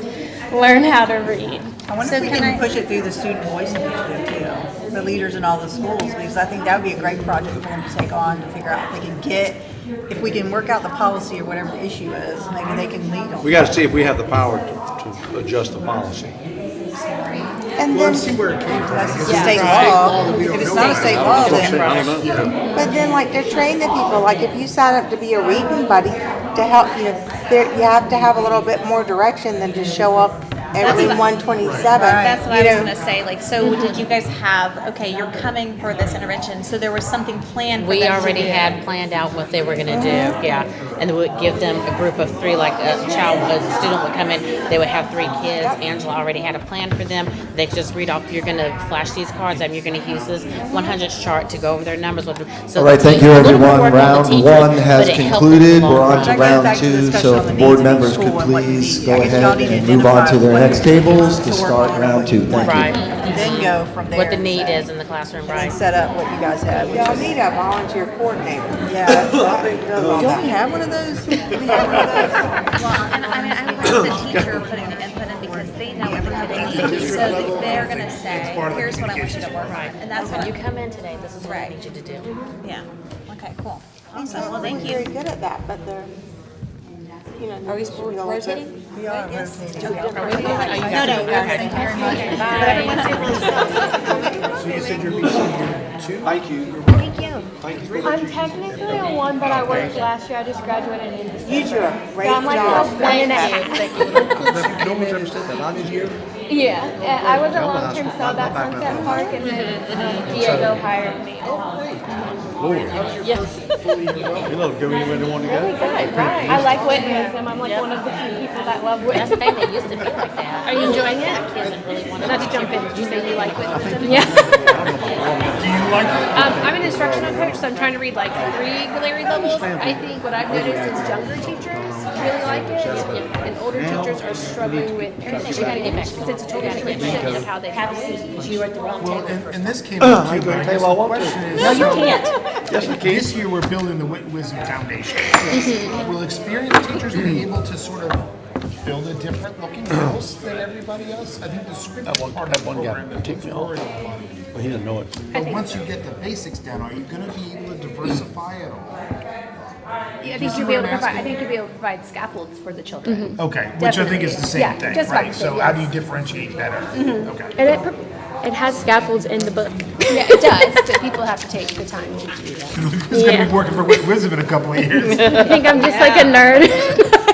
learn how to read. I wonder if we can push it through the student voice initiative too, the leaders in all the schools, because I think that would be a great project for them to take on to figure out if they can if we can work out the policy or whatever the issue is, maybe they can lead on. We got to see if we have the power to adjust the policy. And Well, then, and see where it came from. That's If a it's state a law. that we If don't it's know not a about. state law, I then. don't know. but then like to train the people, like if you sign up to be a reading buddy to help, you have to have a little bit more direction than just show up every 127. That's what I you was know. gonna say, like, so did you guys have, okay, you're coming for this intervention, so there was something planned for We them to already do. had planned out what they were going to do, yeah. And we would give them a group of 3, like a student would come in, they would have 3 kids. Angela already had a plan for them. They could just read off, you're going to flash these cards, and you're going to use this 100s chart to go over their numbers with them. So All right, thank you, a little bit of everyone. work on the Round teachers, one has but it helped them concluded. along We're the on way. to round two, so if the board members could please go ahead and move on to their next tables to start round two. Thank you. Right. Then go from there. What the need is in the classroom, right? And set up what you guys have. Y'all need a volunteer coordinator. Yeah. Don't Don't we have one of those? Do we have one of those? Well, and I mean, I love the teacher putting the input in because they know what the kids need, so they're gonna say, here's what I want you to work on, and that's When what you come in today, this is what I need you to do. Yeah, okay, cool. Awesome, Well, well, thank Very you. good at that, but they're, you know. Are we rotating? We are rotating. No, no, thank you very much. But everyone say really slow. So you said you're BC 2? Thank you. Thank you. Thank you. I'm technically a 1, but I worked last year. I just graduated in December. You do a great So I'm like job. a 1.5. No one's ever said that. I did here. Yeah, and I was a long-term sub at Sunset Park, and then Diego hired me. Lord, you look good when you want to go. I like witnessing. I'm like one of the few people that love That's the witnessing. thing, they used to be like that. Are you enjoying it? Kids that really want Not to jump in, did you say you like witnessing? Yeah. Do you like it? I'm an instructional coach, so I'm trying to read like 3 grade levels. I think what I've noticed is younger teachers really like it, and older teachers are struggling with everything. We gotta get back because it's a totally different shift of how they have it. You were at the wrong Well, table. and this came up I too, can but I tell guess you what I the want to. question is. No, you can't. Yes, I can. This year, we're building the Wisdom Foundation. Will experienced teachers be able to sort of build a different looking house than everybody else? I think the script part of the program is what's worrying a lot of people. But he doesn't know it. But once you get the basics down, are you going to be able to diversify at all? I think you'll be able to provide. I think you'll be able to provide scaffolds for the children. Okay, which I think is the same Yeah, thing, just right? like So that, how do yes. you differentiate better? Okay. And it has scaffolds in the book. Yeah, it does, but people have to take the time to do that. Who's going to be working for Wisdom in a couple of years? I think I'm just like a nerd.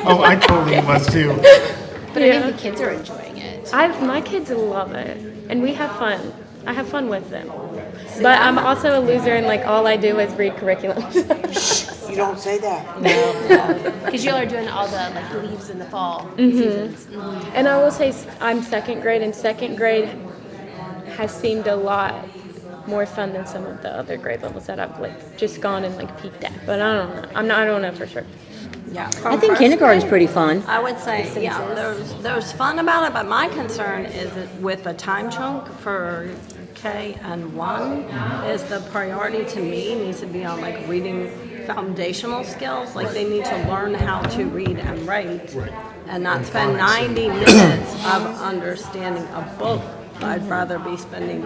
Oh, I totally was too. But I think the kids are enjoying it. My kids love it, and we have fun. I have fun with them. But I'm also a loser, and like all I do is read curriculums. You don't say that. Because you all are doing all the like leaves in the fall seasons. And I will say I'm second grade, and second grade has seemed a lot more fun than some of the other grade levels that I've like just gone and like peeked at. But I don't know. I don't know for sure. Yeah. I think kindergarten's pretty fun. I would say, yeah, there's fun about it, but my concern is that with the time chunk for K and 1 is the priority to me needs to be on like reading foundational skills. Like they need to learn how to read and write and not spend 90 minutes of understanding a book. I'd rather be spending,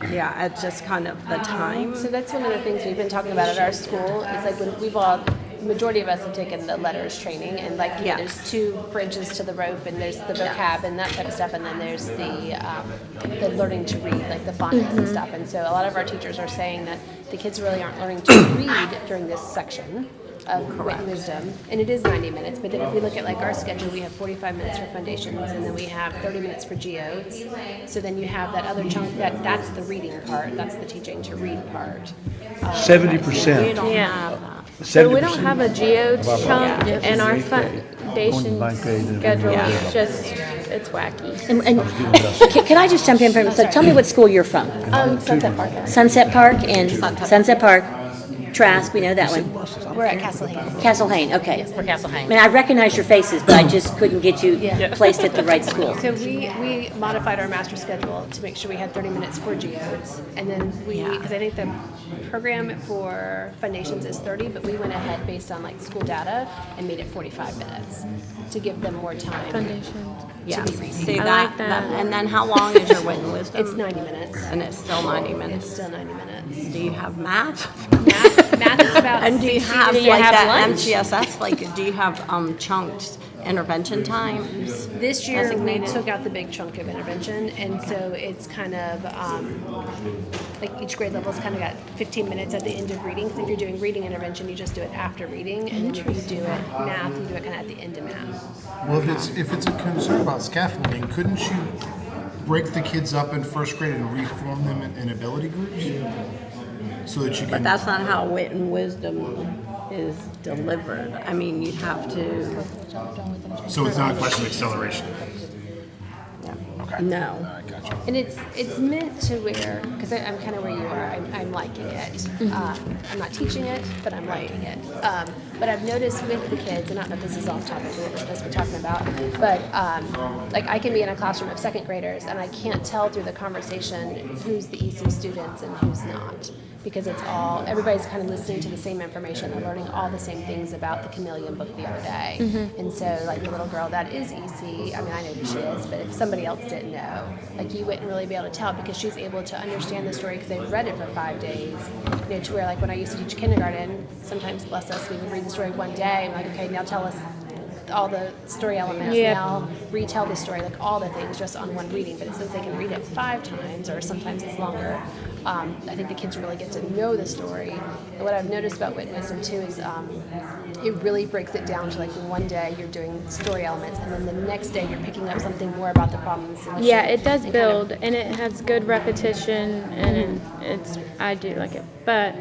it's just kind of the time. So that's one of the things we've been talking about at our school. Is like when we've all, the majority of us have taken the letters training, and like there's 2 bridges to the rope, and there's the vocab and that type of stuff, and then there's the learning to read, like the phonics and stuff. And so a lot of our teachers are saying that the kids really aren't learning to read during this section of wisdom, and it is 90 minutes. But then if we look at like our schedule, we have 45 minutes for foundations, and then we have 30 minutes for geodes. So then you have that other chunk that's the reading part, that's the teaching to read part. 70%. Yeah. So we don't have a geo chunk, and our foundation schedule is just, it's wacky. And can I just jump in for a minute? So tell me what school you're from. Sunset Park. Sunset Park and Sunset Park. Trask, we know that one. We're at Castle Haynes. Castle Hayne, okay. Yes, we're Castle I Haynes. mean, I recognize your faces, but I just couldn't get you placed at the right school. So we modified our master schedule to make sure we had 30 minutes for geodes, and then because I think the program for foundations is 30, but we went ahead based on like school data and made it 45 minutes to give them more time. Foundations. Yeah, to be reading. see I that, like that. and then how long is your wit and wisdom? It's 90 minutes. And it's still 90 minutes. It's still 90 minutes. Do you have math? Math is about And do you 60. have Do you like have that lunch? NHCS? Like, do you have chunked intervention times? This year we designated? took out the big chunk of intervention, and so it's kind of like each grade level's kind of got 15 minutes at the end of reading. Because if you're doing reading intervention, you just do it after reading, and then if you do it math, you do it kind of at the end of math. Well, if it's a concern about scaffolding, couldn't you break the kids up in first grade and reform them in ability groups? So that you can. But that's not how wit and wisdom is delivered. I mean, you have to. So it's not a question of acceleration. Okay. No. And it's meant to where, because I'm kind of where you are, I'm liking it. I'm not teaching it, but I'm liking it. But I've noticed with the kids, and I don't know if this is off topic of what we're supposed to be talking about, but like I can be in a classroom of second graders and I can't tell through the conversation who's the EC students and who's not. Because everybody's kind of listening to the same information. They're learning all the same things about the Chameleon book the other day. And so, like, the little girl that is EC, I mean, I know who she is, but if somebody else didn't know, like, you wouldn't really be able to tell because she's able to understand the story because they've read it for 5 days. You know, to where, like, when I used to teach kindergarten, sometimes, bless us, we would read the story one day. I'm like, okay, now tell us all the story elements. Now retell the story, like all the things just on one reading. But since they can read it 5 times or sometimes it's longer, I think the kids really get to know the story. And what I've noticed about Wit and Wisdom too is it really breaks it down to like one day you're doing story elements and then the next day you're picking up something more about the problem and solution. Yeah, it does build and it has good repetition and I do like it. But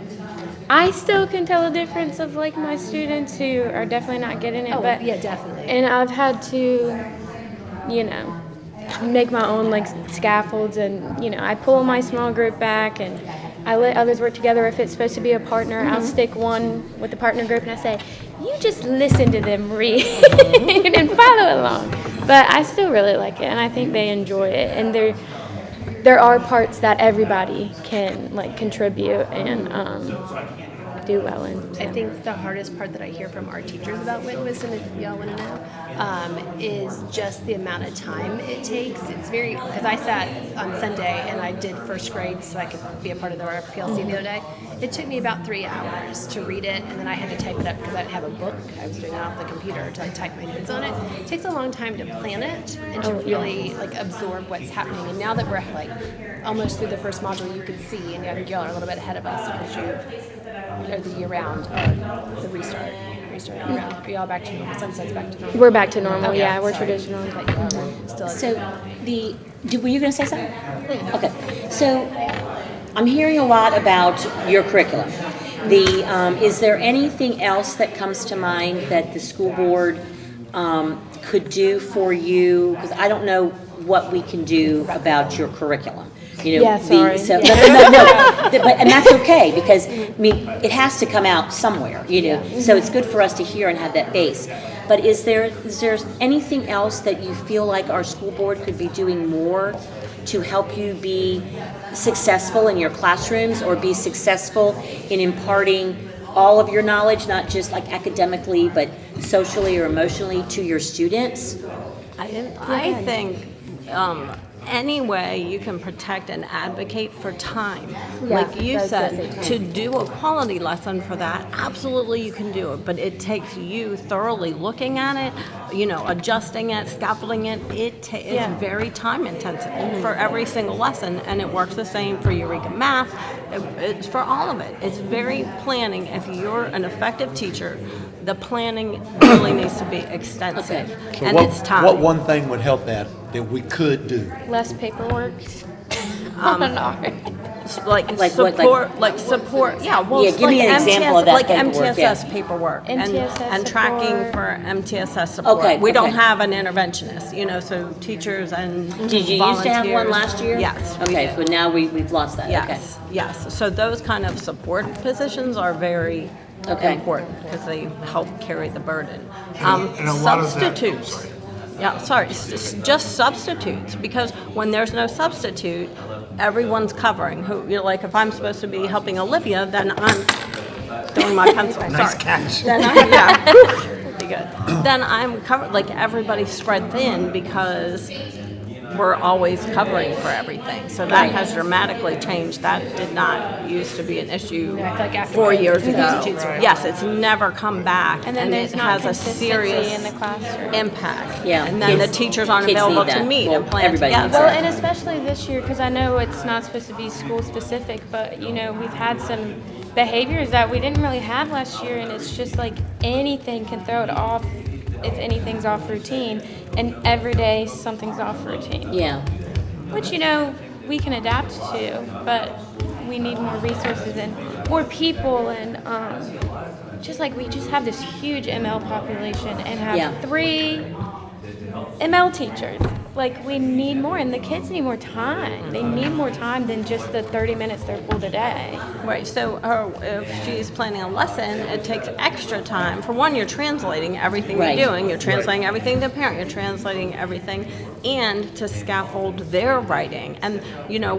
I still can tell a difference of like my students who are definitely not getting it. Oh, but yeah, definitely. And I've had to, make my own like scaffolds and, I pull my small group back and I let others work together. If it's supposed to be a partner, I'll stick one with the partner group and I say, you just listen to them read and follow along. But I still really like it and I think they enjoy it. And there are parts that everybody can like contribute and do well in. So. I think the hardest part that I hear from our teachers about Wit and Wisdom, if y'all want to know, is just the amount of time it takes. It's very, because I sat on Sunday and I did first grade so I could be a part of the PLC the other day. It took me about 3 hours to read it and then I had to type it up because I didn't have a book. I was doing it off the computer to like type my notes on it. It takes a long time to plan it and to really like absorb what's happening. And now that we're like almost through the first module, you can see, and I think y'all are a little bit ahead of us because or the year round, or the restart year round. Are y'all back to normal? Sunset's back to normal? We're back to normal, Okay, yeah, we're sorry. traditional. But you are still So were you going to say something? Okay. So I'm hearing a lot about your curriculum. Is there anything else that comes to mind that the school board could do for you? Because I don't know what we can do about your curriculum. Sorry. And that's okay because it has to come out somewhere. So it's good for us to hear and have that base. But is there anything else that you feel like our school board could be doing more to help you be successful in your classrooms or be successful in imparting all of your knowledge, not just like academically, but socially or emotionally to your students? I think any way you can protect and advocate for time. Yeah, like you I was gonna said, say to time. do a quality lesson for that, absolutely you can do it, but it takes you thoroughly looking at it, adjusting it, scaffolding it. It's very time intensive for every single lesson, and it works the same for Eureka Math. It's for all of it. It's very planning. If you're an effective teacher, the planning really needs to be extensive, So and it's time. what one thing would help that we could do? Less paperwork. Like support. Yeah, well, Yeah, give me an example of that like paperwork, yeah. MTSS paperwork MTSS and tracking support. for MTSS support. Okay, we don't okay. have an interventionist, so teachers and Did you used to have one volunteers- last year? Yes. we Okay, did. but now we've lost that. Yes, yes. So those kind of support positions are very important because they help carry the burden. And a lot of that- Substitutes. Yeah, sorry, just substitutes, because when there's no substitute, everyone's covering. Like if I'm supposed to be helping Olivia, then I'm throwing my pencil. Nice Sorry. catch. Then pretty good. Then I'm covered, like everybody's spread thin because we're always covering for everything. So that has dramatically changed. That did not used to be an issue I feel like after 4 COVID, years the ago. substitutes are- Yes, it's never come back, And then there's it not has a consistency serious in the classroom. impact. Yeah, And then the kids- teachers aren't kids available need to that. meet Well, and plan everybody together. needs Well, that. and especially this year, because I know it's not supposed to be school specific, but we've had some behaviors that we didn't really have last year, and it's just like anything can throw it off if anything's off routine, and every day something's off routine. Yeah. Which, we can adapt to, but we need more resources and more people, and just like we just have this huge ML population and have 3 ML teachers. Like, we need more, and the kids need more time. They need more time than just the 30 minutes they're pulled a day. Right, so if she's planning a lesson, it takes extra time. For one, you're translating everything Right. you're doing. You're translating everything to parent. You're translating everything and to scaffold their writing. And,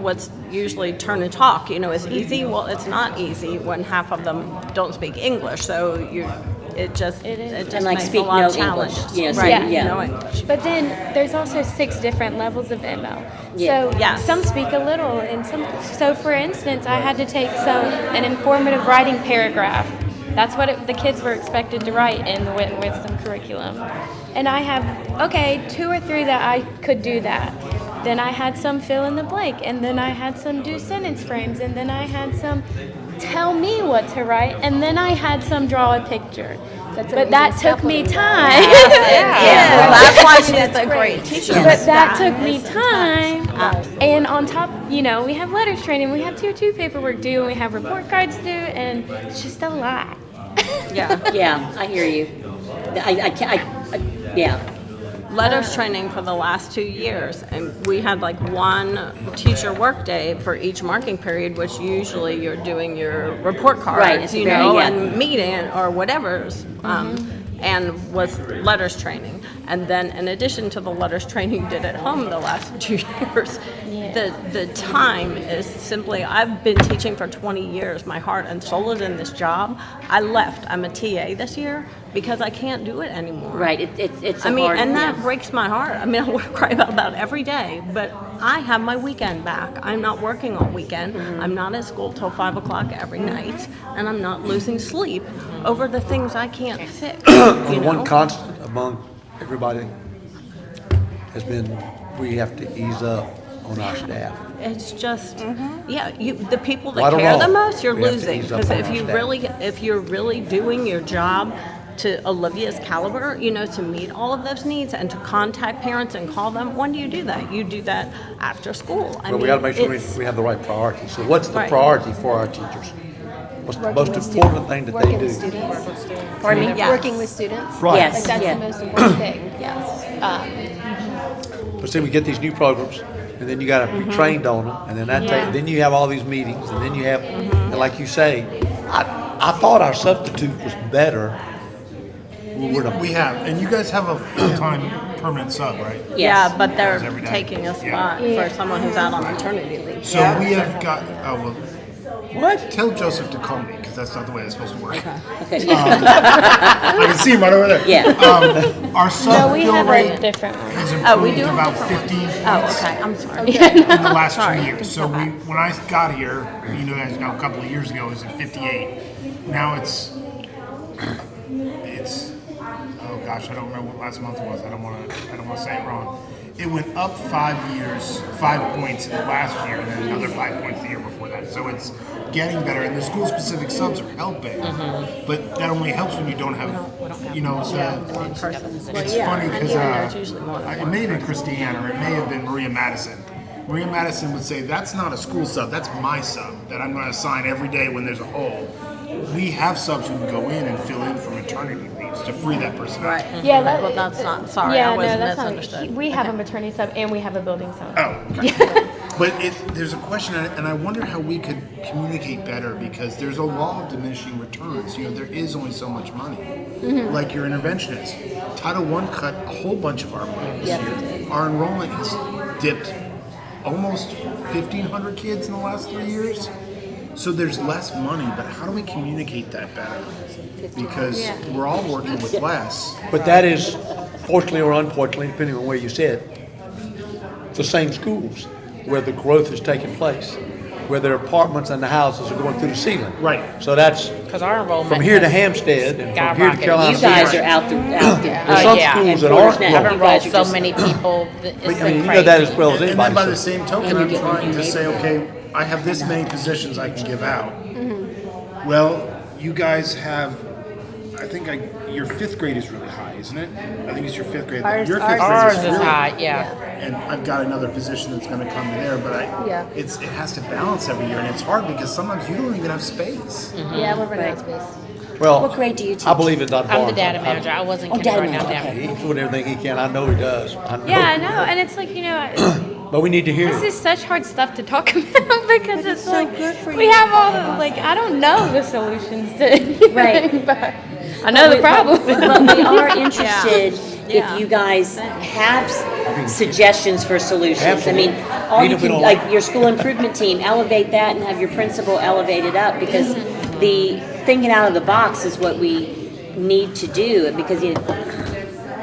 what's usually turn and talk, is easy. Well, it's not easy when half of them don't speak English. So it just And like makes speak a lot no of challenges. English. Right, Yeah. no English. But then there's also 6 different levels of ML. Yeah. So Yes. some speak a little, and so for instance, I had to take an informative writing paragraph. That's what the kids were expected to write in the Wit and Wisdom curriculum. And I have, 2 or 3 that I could do that. Then I had some fill in the blank, and then I had some do sentence frames, and then I had some tell me what to write, and then I had some draw a picture. But that took me time. Yeah. That's why she's a great teacher. But that took me time. And on top, we have letters training, we have tier 2 paperwork due, and we have report cards due, and it's just a lot. Yeah. Yeah, I hear you. Yeah. Letters training for the last 2 years, and we had like 1 teacher workday for each marking period, which usually you're doing your report cards, Right, it's very, and meeting or whatever's, and was letters training. And then in addition to the letters training you did at home the last 2 years, the time is simply, I've been teaching for 20 years. My heart and soul is in this job. I left. I'm a TA this year because I can't do it anymore. Right. It's a I mean, hard, and that breaks my heart. I mean, I want to cry about that every day, but I have my weekend back. I'm not working all weekend. I'm not at school till 5 o'clock every night, and I'm not losing sleep over the things I can't fix. The one constant among everybody has been we have to ease up on our staff. It's just, the people that Right or care the wrong, most, you're we have to losing. ease up Because on if our you staff. if you're really doing your job to Olivia's caliber, to meet all of those needs and to contact parents and call them, when do you do that? You do that after school. But we got to make sure we have the right priorities. So what's the Right. priority for our teachers? What's the most important thing that they Working do? with students. Pardon me? Yes. Working with students. Right. Yes, Like, that's yeah. the most important thing. But see, we get these new programs, and then you got to be trained on them, and then then you have all these meetings, and then you have, and like you say, I thought our substitute was better. We have, and you guys have a full-time permanent sub, right? Yeah, but they're Every day. taking a spot for someone who's out on maternity leave. So we have got, what? Tell Joseph to call me, because that's not the way it's supposed to work. Okay. I can see him right over there. Yeah. Our sub we fill have rate a different one. has we improved do about have 15 points Okay, I'm sorry. in the last 2 years. So when I got here, guys know a couple of years ago, it was at 58. Now it's oh gosh, I don't remember what last month was. I don't want to say it wrong. It went up 5 points in the last year, and then another 5 points the year before that. So it's getting better, and the school-specific subs are helping. But that only helps when you don't have, it's funny because it may have been Christiane or it may have been Maria Madison. Maria Madison would say, that's not a school sub, that's my sub that I'm going to assign every day when there's a hole. We have subs who can go in and fill in for maternity leaves to free that person up. Right. Yeah, well, that's not, sorry, Yeah, I was no, that's misunderstood. not. We have a maternity sub and we have a building sub. Oh, okay. But there's a question, and I wonder how we could communicate better, because there's a law of diminishing returns. There is only so much money. Like your interventionist. Title I cut a whole bunch of our money this year. Our enrollment has dipped almost 1,500 kids in the last 3 years. So there's less money, but how do we communicate that better? Because we're all working with less. But that is, fortunately or unfortunately, depending on where you sit, the same schools where the growth is taking place, where their apartments and the houses are going through the ceiling. Right. So that's Because our enrollment from here to has Hampstead and from here to skyrocketed. Carolina. You guys City. are out there. There's some schools that aren't now. I've growing. enrolled You guys are so just- many people. It's But, been you know crazy. that as well as And anybody. then by the so- same token, And you I'm get trying new to say, okay, I have this many positions I can give out. Well, you guys have I think your fifth grade is really high, isn't it? I think it's your fifth grade. Ours- Your ours fifth grade is really high, yeah. And I've got another position that's going to come there, but it has to balance every year, and it's hard because sometimes you don't even have space. Yeah, we're running out of space. Well, What grade do you teach? I believe in Dr. I'm the Barnes. data manager. I wasn't Oh, data kindergarten, I'm manager, data. He's doing everything he can. I know he does. I know Yeah, I he know, does. and it's like, you know, But we need to hear this it. is such hard stuff to talk about because it's so like good for we you. have all the, like, I don't know the solutions to anything, Right. but I know the problem. But we are interested Yeah. if you guys have suggestions for solutions. Absolutely. I mean, all Even you if we can, don't like like your school improvement team, elevate that and have your principal elevate it up because the thinking out of the box is what we need to do because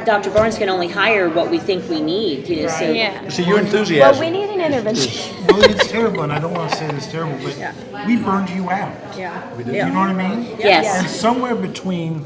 Dr. Barnes can only hire what we think we need, you know, so. Yeah. See, your Well, enthusiasm. we need an intervention. Well, it's terrible, and I don't want to say it's terrible, but we burned you out. Yeah. You know what I mean? Yes. And somewhere between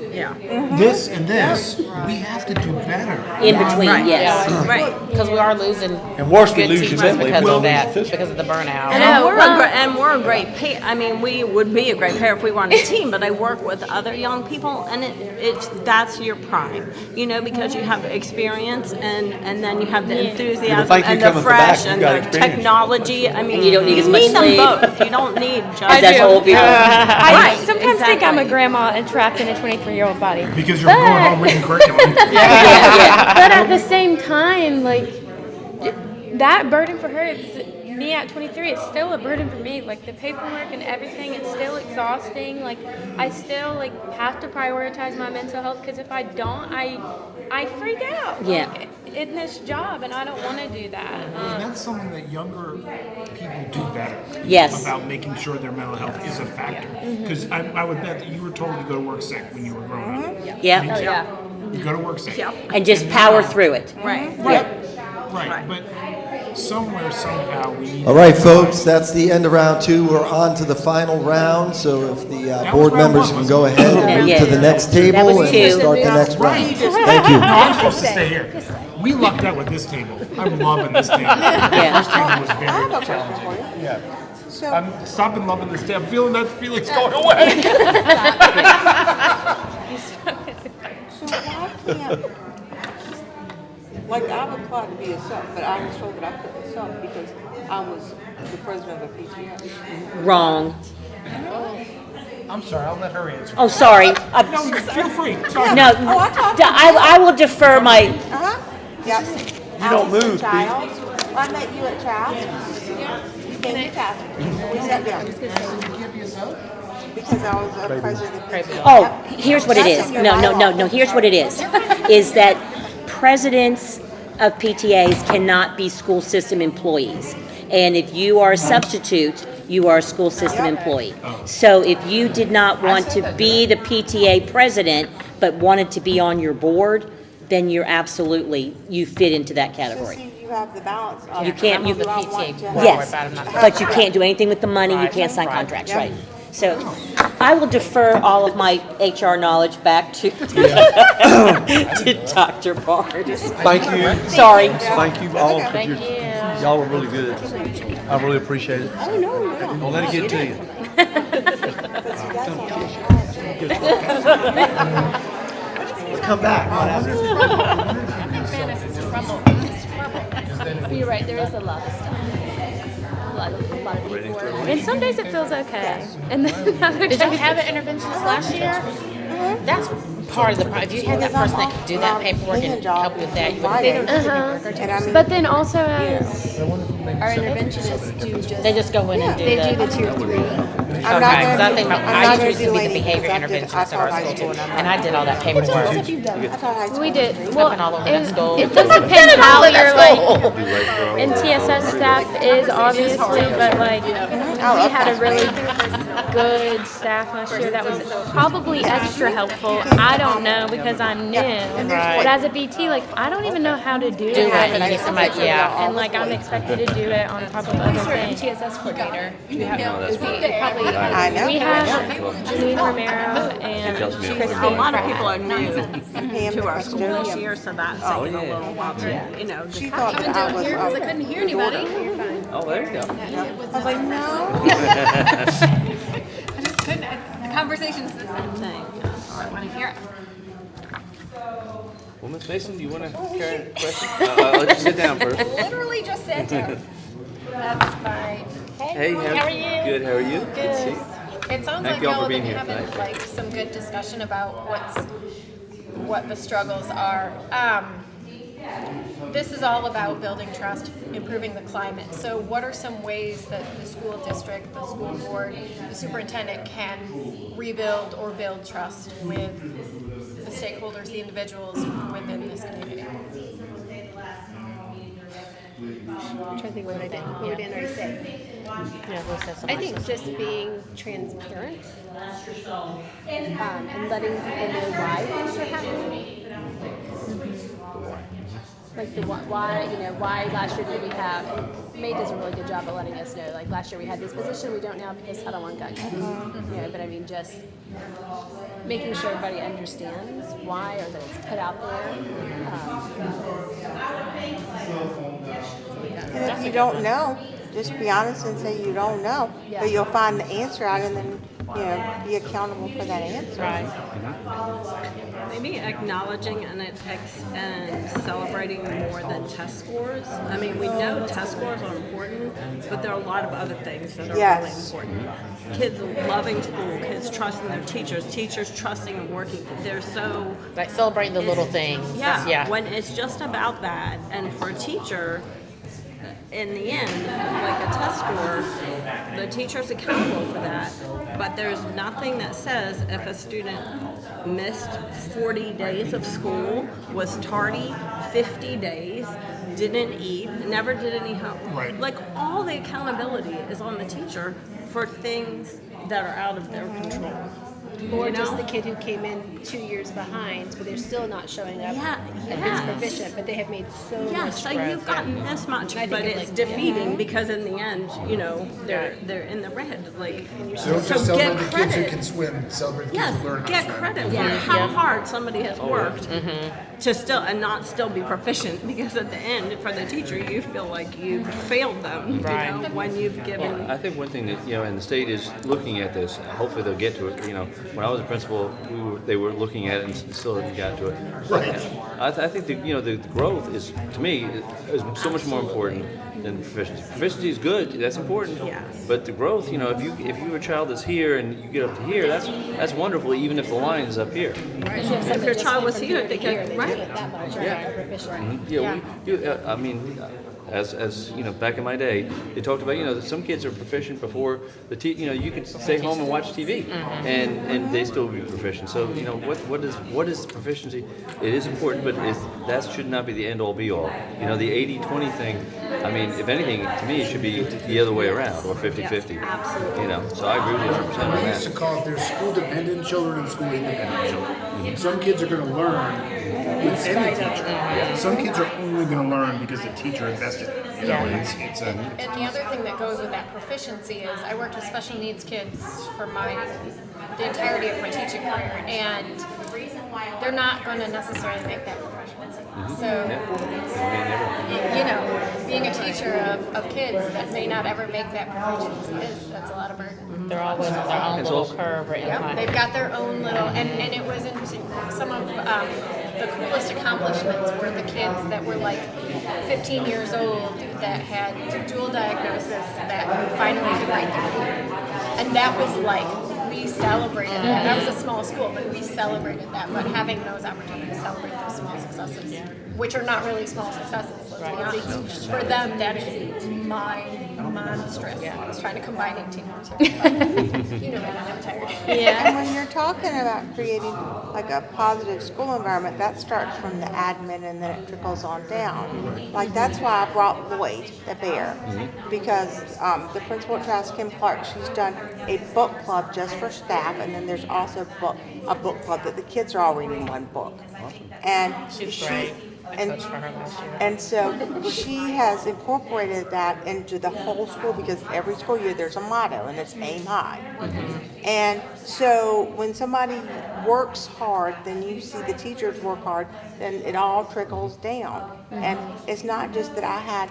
this and this, we have to do better. In between, Right. yes. Right. Because we are losing And worse, we good lose you teachers mentally. because We'll of lose that, you physically. because of the burnout. And we're a great pair. I mean, we would be a great pair if we were on a team. But I work with other young people, and it's that's your prime, you know, because you have experience, and then you have the enthusiasm thank you and the coming from back. fresh You and got the experience. technology. I mean, And you don't need as much them sleep. both. You don't need just. That's old people. I Right, sometimes think I'm a exactly. grandma and trapped in a 23-year-old body. Because you're going home reading curriculum. But at the same time, like, that burden for her, it's me at 23, it's still a burden for me. Like, the paperwork and everything, it's still exhausting. Like, I still, like, have to prioritize my mental health because if I don't, I freak out. Yeah. Like, in this job, and I don't want to do that. And that's something that younger people do better. Yes. About making sure their mental health is a factor. Because I would bet that you were told to go to work sick when you were growing up. Yeah. Me too. You go to work sick. And just power through it. Right. Right. But somewhere, somehow, we need. All right, folks, that's the end of round two. We're on to the final round, so if the board round members one, can go ahead and move to the next table was and two. start the next round. Thank No, you. I'm supposed to stay here. We lucked out with this table. I'm loving this table. The first table was I have a very question challenging. for you. Yeah. So, I'm stopping loving this table. I'm feeling that feeling's going away. so why can't, like, I've applied to be a sub, but I was told that I couldn't sub because I was the president of the PTA. Wrong. I'm sorry. I'll let her answer. Oh, sorry. No, feel free. Sorry. No, Oh, I talked. I will defer my, Uh-huh. Yep. You don't move, Child. I met you at Child's. You came to Child's. We sat down. Because I was a president of the PTA. oh, here's what it That's is. in your No, bylaw. here's what it is that presidents of PTAs cannot be school system employees. And if you are a substitute, you are a school system employee. So if you did not want to be the PTA president, but wanted to be on your board, then you fit into that So category. see, you have the balance of. You can't, you, do I want to have- yes, but you can't do anything with the money, you can't sign contracts, right? So I will defer all of my HR knowledge back to to Dr. Barnes. Thank you. Sorry. Thank you all. 'cause Thank you're- you. Y'all were really good. I really appreciate it. Oh, no. Don't let it get to you. Let's come back. Come on out. But you're right, there is a lot of stuff. A lot of paperwork. And some days it feels okay. And then other Did you days have an interventionist last year? That's part of the problem. If you had that person that could do that paperwork and help you with that, you would. And I mean, but then also as Our interventionists do just. They just go in and do They the. do the tier 3. Okay, because I think I used to be the behavior interventionist at our school too, and I did all that paperwork. we did. Jumping all over that and school. it does depend how your like NTSS staff is obviously, but like we had a really good staff last year that was probably extra helpful. I don't know because I'm new, Right. but as a BT, like I don't even know how to do it, it. and you need somebody, yeah. And like I'm expected to do it on top of other things. MTSS coordinator. You have Probably I know. we have Janine Romero and Christine. A lot of people are new Pam, to the our school this custodian. year, so that's taking a little while to, you know, just She thought that I was. Because I couldn't hear anybody. Oh, there you go. I was like, no. The conversation's the same thing. I want to hear it. Well, Ms. Mason, do you want to carry a question? I'll let you sit down first. Literally just sat down. That's fine. Hey, how are you? Good, how are you? Good to see you. It sounds Thank like you all y'all for have being been here having tonight. like some good discussion about what the struggles are. This is all about building trust, improving the climate. So what are some ways that the school district, the school board, the superintendent can rebuild or build trust with the stakeholders, the individuals within this community? I'm trying to think what we didn't already say. I think just being transparent and letting people know why things are happening. Like the why last year did we have, and May does a really good job of letting us know, like last year we had this position, we don't now because Title I got cut. But I mean, just making sure everybody understands why, or that it's put out there. And if you don't know, just be honest and say you don't know, but you'll find the answer out and then, be accountable for that answer. Maybe acknowledging and celebrating more than test scores. I mean, we know test scores are important, but there are a lot of other things that are really important. Kids loving school, kids trusting their teachers, teachers trusting and working. They're so... Like celebrating the little things. Yeah, when it's just about that. And for a teacher, in the end, like a test score, the teacher's accountable for that. But there's nothing that says if a student missed 40 days of school, was tardy 50 days, didn't eat, never did any homework. Like all the accountability is on the teacher for things that are out of their control. Or just the kid who came in 2 years behind, but they're still not showing up and is proficient, but they have made so much so growth. you've gotten this much, I but think it's of, defeating because in the end, they're in the red. Like, So don't just celebrate the kids who can swim, celebrate the kids who learn how to get swim. credit for how hard somebody has worked to still and not still be proficient, because at the end, for the teacher, you feel like you've failed them. When you've given. Well, I think one thing that and the state is looking at this. Hopefully they'll get to it. When I was a principal, they were looking at it and still haven't got to it. Right. I think the growth is, to me, is so much more important than proficiency. Proficiency is good. That's important. But the growth, if you have a child that's here and you get up to here, that's wonderful. Even if the line is up here. Right. If your child was here, they could that much, I mean, as back in my day, they talked about that some kids are proficient before the you could stay home and watch TV, and they still be proficient. So what is proficiency? It is important, but that should not be the end all be all. The 80-20 thing. I mean, if anything, to me, it should be the other way around, or 50-50. Absolutely. So I agree with you 100% on We used that. to call it there's school dependent children and school independent children. Some kids are going to learn with any teacher. Some kids are only going to learn because the teacher invested. It's a. And the other thing that goes with that proficiency is I worked with special needs kids for the entirety of my teaching career, and they're not going to necessarily make that proficiency. So, being a teacher of kids that may not ever make that proficiency that's a lot of burden. They're always on their own little curve right now. They've got their own little, and it was some of the coolest accomplishments were the kids that were like 15 years old that had dual diagnosis that finally could write their paper. And that was like, we celebrated that. That was a small school, but we celebrated that. But having those opportunities to celebrate those small successes, which are not really small successes, let's be honest. For them, that is monstrous. I was trying to combine 18 months here. I'm tired. And when you're talking about creating like a positive school environment, that starts from the admin and then it trickles on down. Like that's why I brought Lloyd, the bear, because the principal at Travis, Kim Clark, she's done a book club just for staff, and then there's also a book club that the kids are all reading one book. And She's great. I coached for her last year. And so she has incorporated that into the whole school, because every school year there's a motto and it's aim high. And so when somebody works hard, then you see the teachers work hard, then it all trickles down. And it's not just that I had,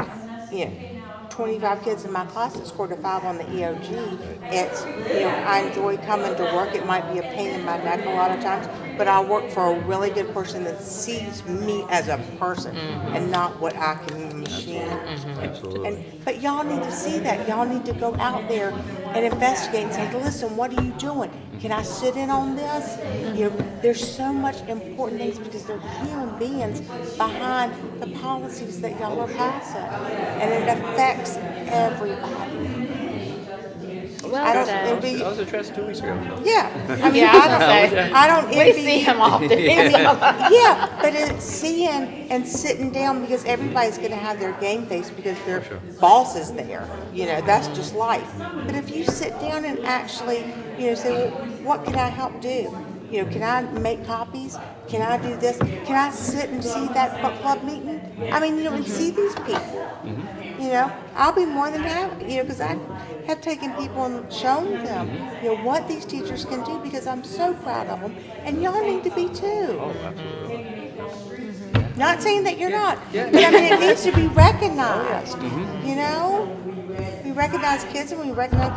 25 kids in my class that scored a 5 on the EOG. It's, I enjoy coming to work. It might be a pain in my neck a lot of times, but I work for a really good person that sees me as a person and not what I can machine. But y'all need to see that. Y'all need to go out there and investigate and say, listen, what are you doing? Can I sit in on this? There's so much important things because they're human beings behind the policies that y'all are passing. And it affects everybody. Well said. I was addressed 2 weeks ago. Yeah. I mean, Yeah, I don't we envy see you. him often. Yeah, but it's seeing and sitting down because everybody's going to have their game face because their boss is there. That's just life. But if you sit down and actually, say, well, what can I help do? Can I make copies? Can I do this? Can I sit and see that book club meeting? I mean, and see these people. I'll be more than happy, because I have taken people and shown them, what these teachers can do because I'm so proud of them. And y'all need to be too. Oh, absolutely. Not saying that you're not, but I mean, it needs to be recognized. We recognize kids and we recognize,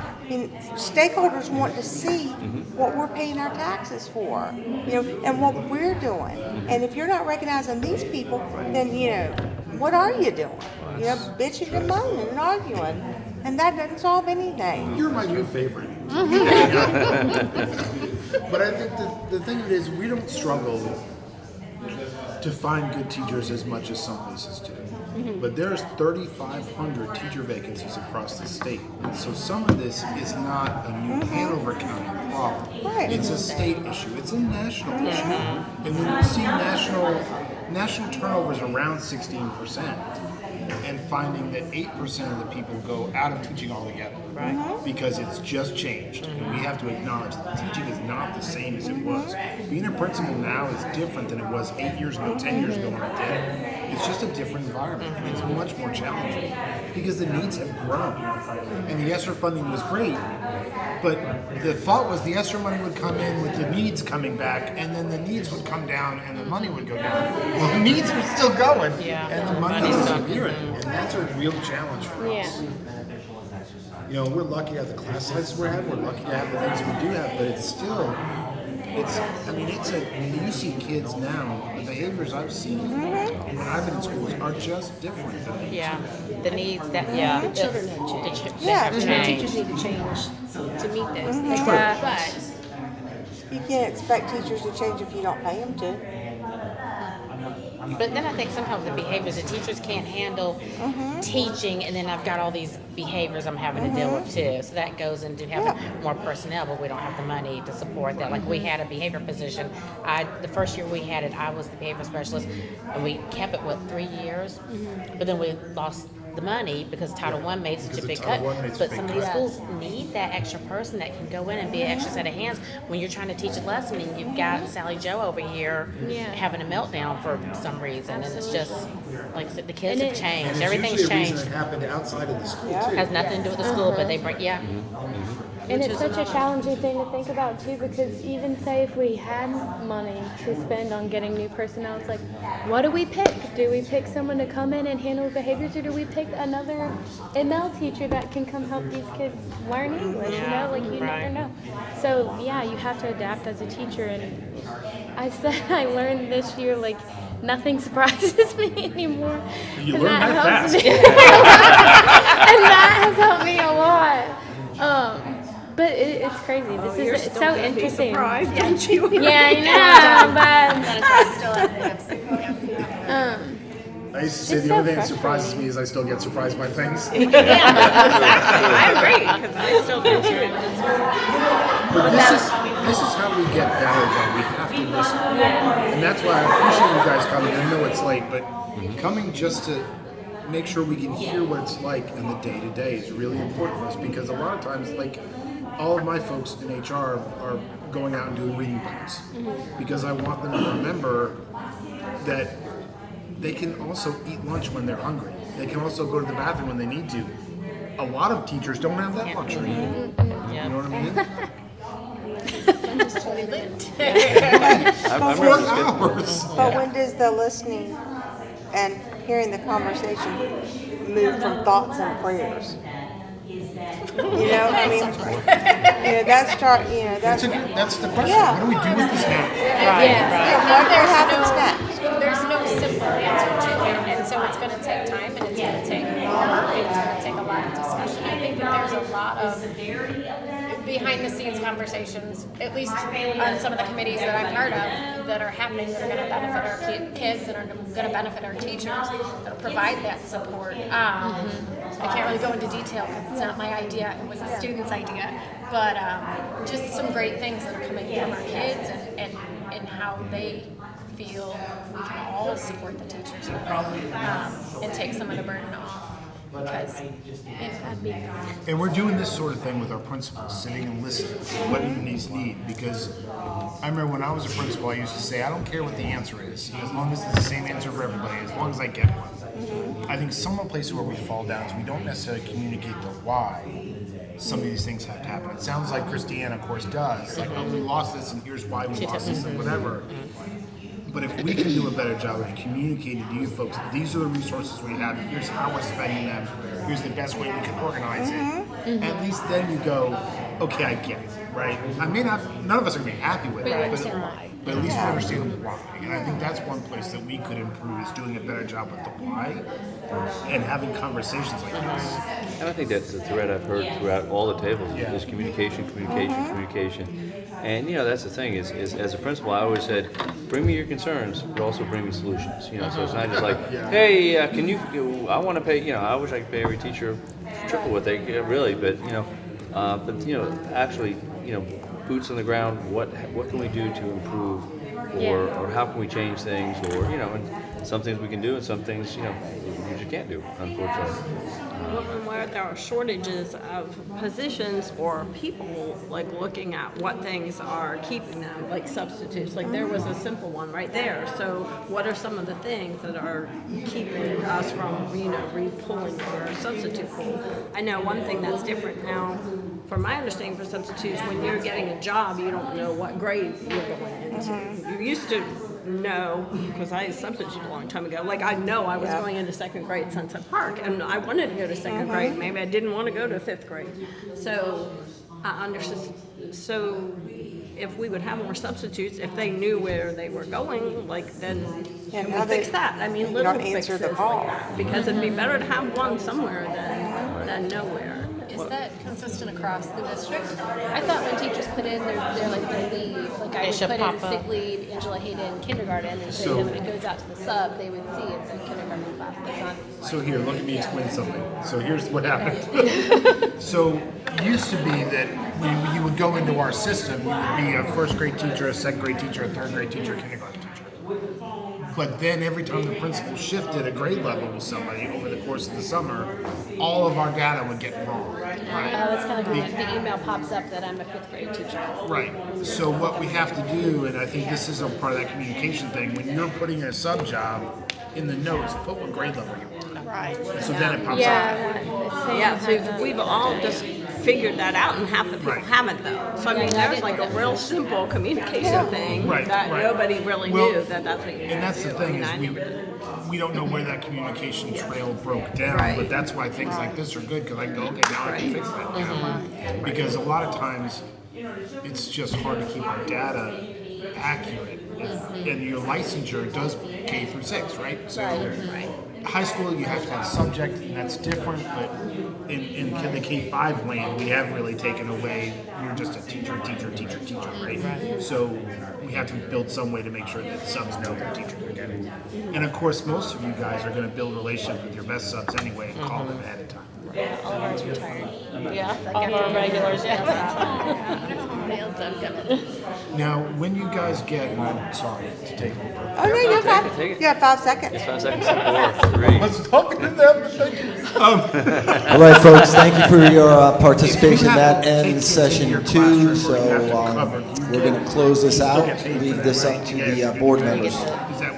stakeholders want to see what we're paying our taxes for, and what we're doing. And if you're not recognizing these people, then, what are you doing? Bitching and moaning and arguing. And that doesn't solve anything. You're my new favorite. But I think the thing of it is, we don't struggle to find good teachers as much as some places do. But there's 3,500 teacher vacancies across the state. And so some of this is not a New Hanover County problem. Right. It's a state issue. It's a national issue. And when you see national turnovers around 16%, and finding that 8% of the people go out of teaching altogether. Right. Because it's just changed. And we have to acknowledge that teaching is not the same as it was. Being a principal now is different than it was 8 years ago, 10 years ago when I did it. It's just a different environment, and it's much more challenging because the needs have grown. And the ESSER funding was great, but the thought was the ESSER money would come in with the needs coming back, and then the needs would come down and the money would go down. Well, the needs are still going, and the money is disappearing. And that's a real challenge for us. We're lucky to have the class sizes we have. We're lucky to have the things we do have, but it's still, you see kids now, the behaviors I've seen when I've been in schools are just different than they used to be. The needs The children have changed. The teachers need to change to meet this. But You can't expect teachers to change if you don't pay them to. But then I think sometimes the behaviors, the teachers can't handle teaching, and then I've got all these behaviors I'm having to deal with too. So that goes into having more personnel, but we don't have the money to support that. Like we had a behavior position. The first year we had it, I was the behavior specialist, and we kept it, 3 years? But then we lost the money because Title I made such a big cut. But some of these schools need that extra person that can go in and be an extra set of hands when you're trying to teach a lesson and you've got Sally Joe over here having a meltdown for some reason. And it's just, like I said, the kids have changed. And Everything's usually a changed. reason it happened outside of the school too. Has nothing to do with the school, but they bring, And it's such a challenging thing to think about too, because even say if we had money to spend on getting new personnel, it's like, what do we pick? Do we pick someone to come in and handle behaviors, or do we pick another ML teacher that can come help these kids learn English? You never know. So you have to adapt as a teacher. And I said I learned this year, nothing surprises me anymore. You And learn that helps fast. me. And that has helped me a lot. But it's crazy. This is so interesting. Aren't you? Yeah, I know, I used to say the only thing that surprises me is I still get surprised by things. I agree, because I still do too. But this is how we get better, though. We have to listen. And that's why I appreciate you guys coming. I know it's late, but coming just to make sure we can hear what it's like in the day-to-day is really important for us, because a lot of times, all of my folks in HR are going out and doing reading plans because I want them to remember that they can also eat lunch when they're hungry. They can also go to the bathroom when they need to. A lot of teachers don't have that luxury. You know what I mean? I'm just totally I remember this But when does the listening and hearing the conversation move from thoughts and prayers. You know, I mean, that's That's the question. Yeah. What do we do with this now? What happens next? There's no simple answer to it, and so it's going to take time, and it's going to take work, and it's going to take a lot of discussion. I think that there's a lot of behind-the-scenes conversations, at least on some of the committees that I'm part of, that are happening that are going to benefit our kids and are going to benefit our teachers, that provide that support. I can't really go into detail because it's not my idea; it was a student's idea. But just some great things that are coming from our kids and how they feel we can all support the teachers and take some of the burden off. Because that'd be And we're doing this sort of thing with our principals, sitting and listening to what these need. Because I remember when I was a principal, I used to say, I don't care what the answer is, as long as it's the same answer for everybody, as long as I get one. I think some of the places where we fall down is we don't necessarily communicate the why some of these things have to happen. It sounds like Christiana, of course, does. Like, oh, we lost this, and here's why we lost this, and whatever. But if we can do a better job of communicating to you folks, these are the resources we have, here's how we're spending them, here's the best way we can organize it, at least then you go, okay, I get it, right? I may not, none of us are going to be happy with it, but at least we understand why. And I think that's one place that we could improve is doing a better job with the why and having conversations like this. And I think that's the thread I've heard throughout all the tables is communication. And that's the thing is as a principal, I always said, bring me your concerns, but also bring me solutions. So it's not just like, hey, can you? I want to pay. I wish I could pay every teacher triple what they get, really. But actually, boots on the ground. What can we do to improve, or how can we change things, or and some things we can do, and some things you just can't do, unfortunately. Where there are shortages of positions or people, like looking at what things are keeping them, like substitutes. Like there was a simple one right there. So what are some of the things that are keeping us from, re-pulling for a substitute pool? I know one thing that's different now, from my understanding for substitutes, when you're getting a job, you don't know what grade you're going into. You used to know, because I substituted a long time ago, like I know I was going into second grade Sunset Park, and I wanted to go to second grade. Maybe I didn't want to go to fifth grade. So I understood. So if we would have more substitutes, if they knew where they were going, then can we fix that? I mean, little fixes like that, because it'd be better to have one somewhere than nowhere. Is that consistent across the district? I thought when teachers put in their leave, like I would put in sick leave, Angela Hayden, kindergarten, and so when it goes out to the sub, they would see it's a kindergarten class. That's not. So here, let me explain something. So here's what happened. So it used to be that when you would go into our system, you would be a first grade teacher, a second grade teacher, a third grade teacher, a kindergarten teacher. But then every time the principal shifted a grade level with somebody over the course of the summer, all of our data would get wrong. Right? It's kind of like the email pops up that I'm a fifth grade teacher. Right. So what we have to do, and I think this is a part of that communication thing, when you're putting a sub job in the notes, put what grade level you want. Right. And so then it pops up. So we've all just figured that out, and half the people haven't though. So I mean, there's like a real simple communication thing that nobody really knew that's what you And that's the thing is we don't know where that communication trail broke down, but that's why things like this are good, because I can go, okay, now I can fix that. Because a lot of times it's just hard to keep our data accurate. And your licensure does K through 6, right? So high school, you have to have subject, and that's different, but in the K-5 land, we have really taken away, you're just a teacher, right? So we have to build some way to make sure that subs know their teacher they're getting. And of course, most of you guys are going to build relationships with your best subs anyway and call them ahead of time. Yeah, all of ours retired. All of our regulars. Now, when you guys get, and I'm sorry to take over. Oh, no, you're fine. You have 5 seconds. It's 5 seconds. 4, 3. Let's talk to them, but thank you. All right, folks, thank you for your participation. That ends session 2, so we're going to close this out, leave this up to the board members.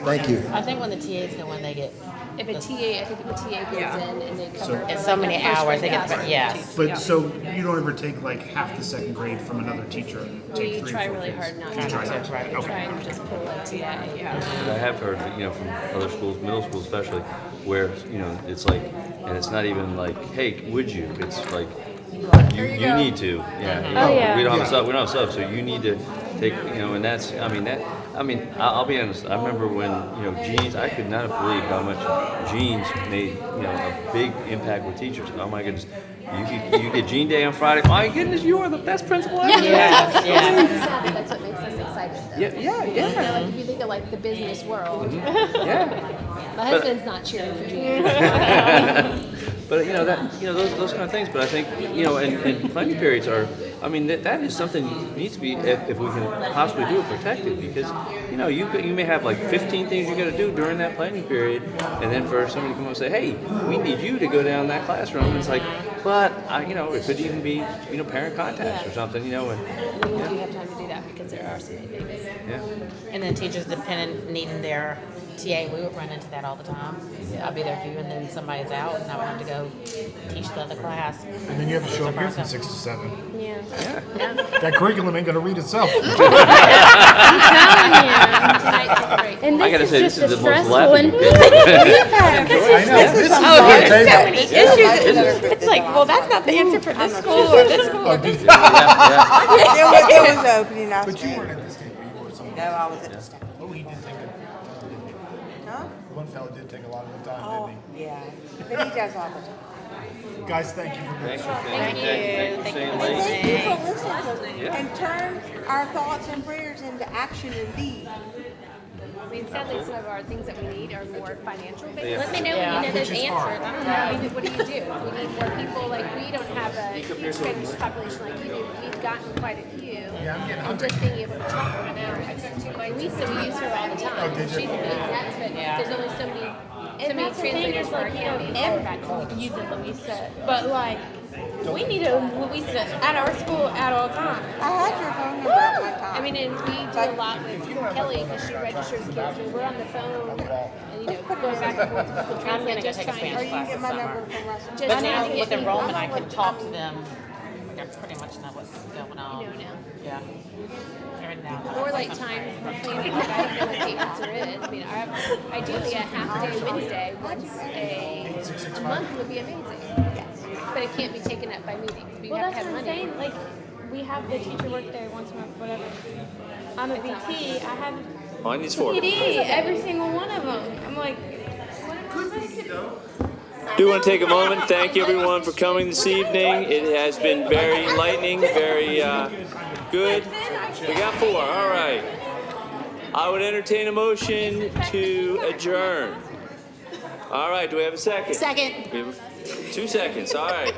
Thank you. I think when the TAs go in, they get If a TA, I think if a TA goes in and they cover So- for And like so a many first hours, grade they get- classroom. yes. But so you don't ever take like half the second grade from another teacher? Take We 3 or try 4 really kids? hard not You to. try not We Okay. try and just pull a TA. I have heard, from other schools, middle school especially, where, it's like, and it's not even like, hey, would you? It's like, you need to. Yeah. Oh, yeah. We don't have a sub, so you need to take, and that's, I'll be honest, I remember when, jeans, I could not have believed how much jeans made, a big impact with teachers. Oh my goodness. You get Jean Day on Friday. My goodness, you are the best principal ever. Yes, yes. That's what makes us excited, though. Yeah. Like if you think of like the business world. Yeah. My husband's not cheering for juniors. But those kind of things. But I think and planning periods are. That is something needs to be, if we can possibly do it, protected, because you may have like 15 things you got to do during that planning period, and then for somebody to come and say, hey, we need you to go down that classroom, and it's like, but it could even be parent contacts or something, and We do have time to do that because there are so many things. yeah. And then teachers needing their TA, we would run into that all the time. I'll be there for you, and then somebody's out, and I would have to go teach the other class. And then you have to show up here from 6 to 7. Yeah. That curriculum ain't going to read itself. And I gotta this say, is this just is a the most stressful laughing. one. I know. This is Oh, on the there's so table. many issues. It's like, well, that's not the answer for this school or this school or this school. It was opening up. But you weren't at this table. You were somewhere. No, I was at the step. Oh, he did take Huh? one fella did take a lot of the time, Oh, didn't yeah. But he does all the time. he? Guys, thank you for doing this. Thank you for staying And late. thank you for listening to us Yeah. and turn our thoughts and prayers into action and deed. Sadly, some of our things that we need are more financial based. Yeah. Let me know when you know those answers. I don't know. What do you do? We need more people. Like, we don't have a huge Spanish population like you do. We've gotten quite a few. And just being able to talk to them. We still use her all the time. She's amazing. But there's only so many And that's the thing translators is, for our like, county. everybody uses Louisa, but like, we need a Louisa at our school at all times. I had your phone number at one time. And we do a lot with Kelly because she registers kids. When we're on the phone, and, going back and forth with people I'm gonna translate, go just take a trying Spanish Or you class can get this my summer. number from Russell. Just But trying now to get with me- enrollment, I can talk to them. I pretty much know what's going on. You know now. Yeah. Right now. Or like times for planning, like, I don't know what the answer is. I have ideally a half day Wednesday once a month would be amazing. Yes. But it can't be taken up by meetings. We Well, have that's to what have I'm money. saying. Like, we have the teacher work day once a month, whatever. I'm a BT. I have Mine needs 4. PD every single one of them. I'm like, Do want to take a moment. Thank you everyone for coming this evening. It has been very enlightening, very good. We got 4. All right. I would entertain a motion to adjourn. All right. Do we have a second? Second. We have 2 seconds. All right.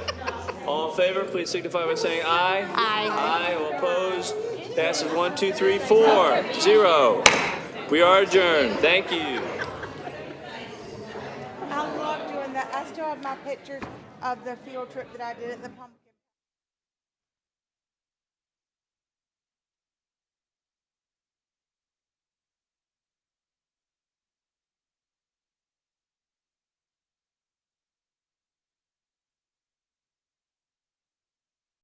All in favor, please signify by saying aye. Aye. Aye. All opposed. Passes 1, 2, 3, 4, 0. We are adjourned. Thank you. I love doing that. I still have my pictures of the field trip that I did at the pump.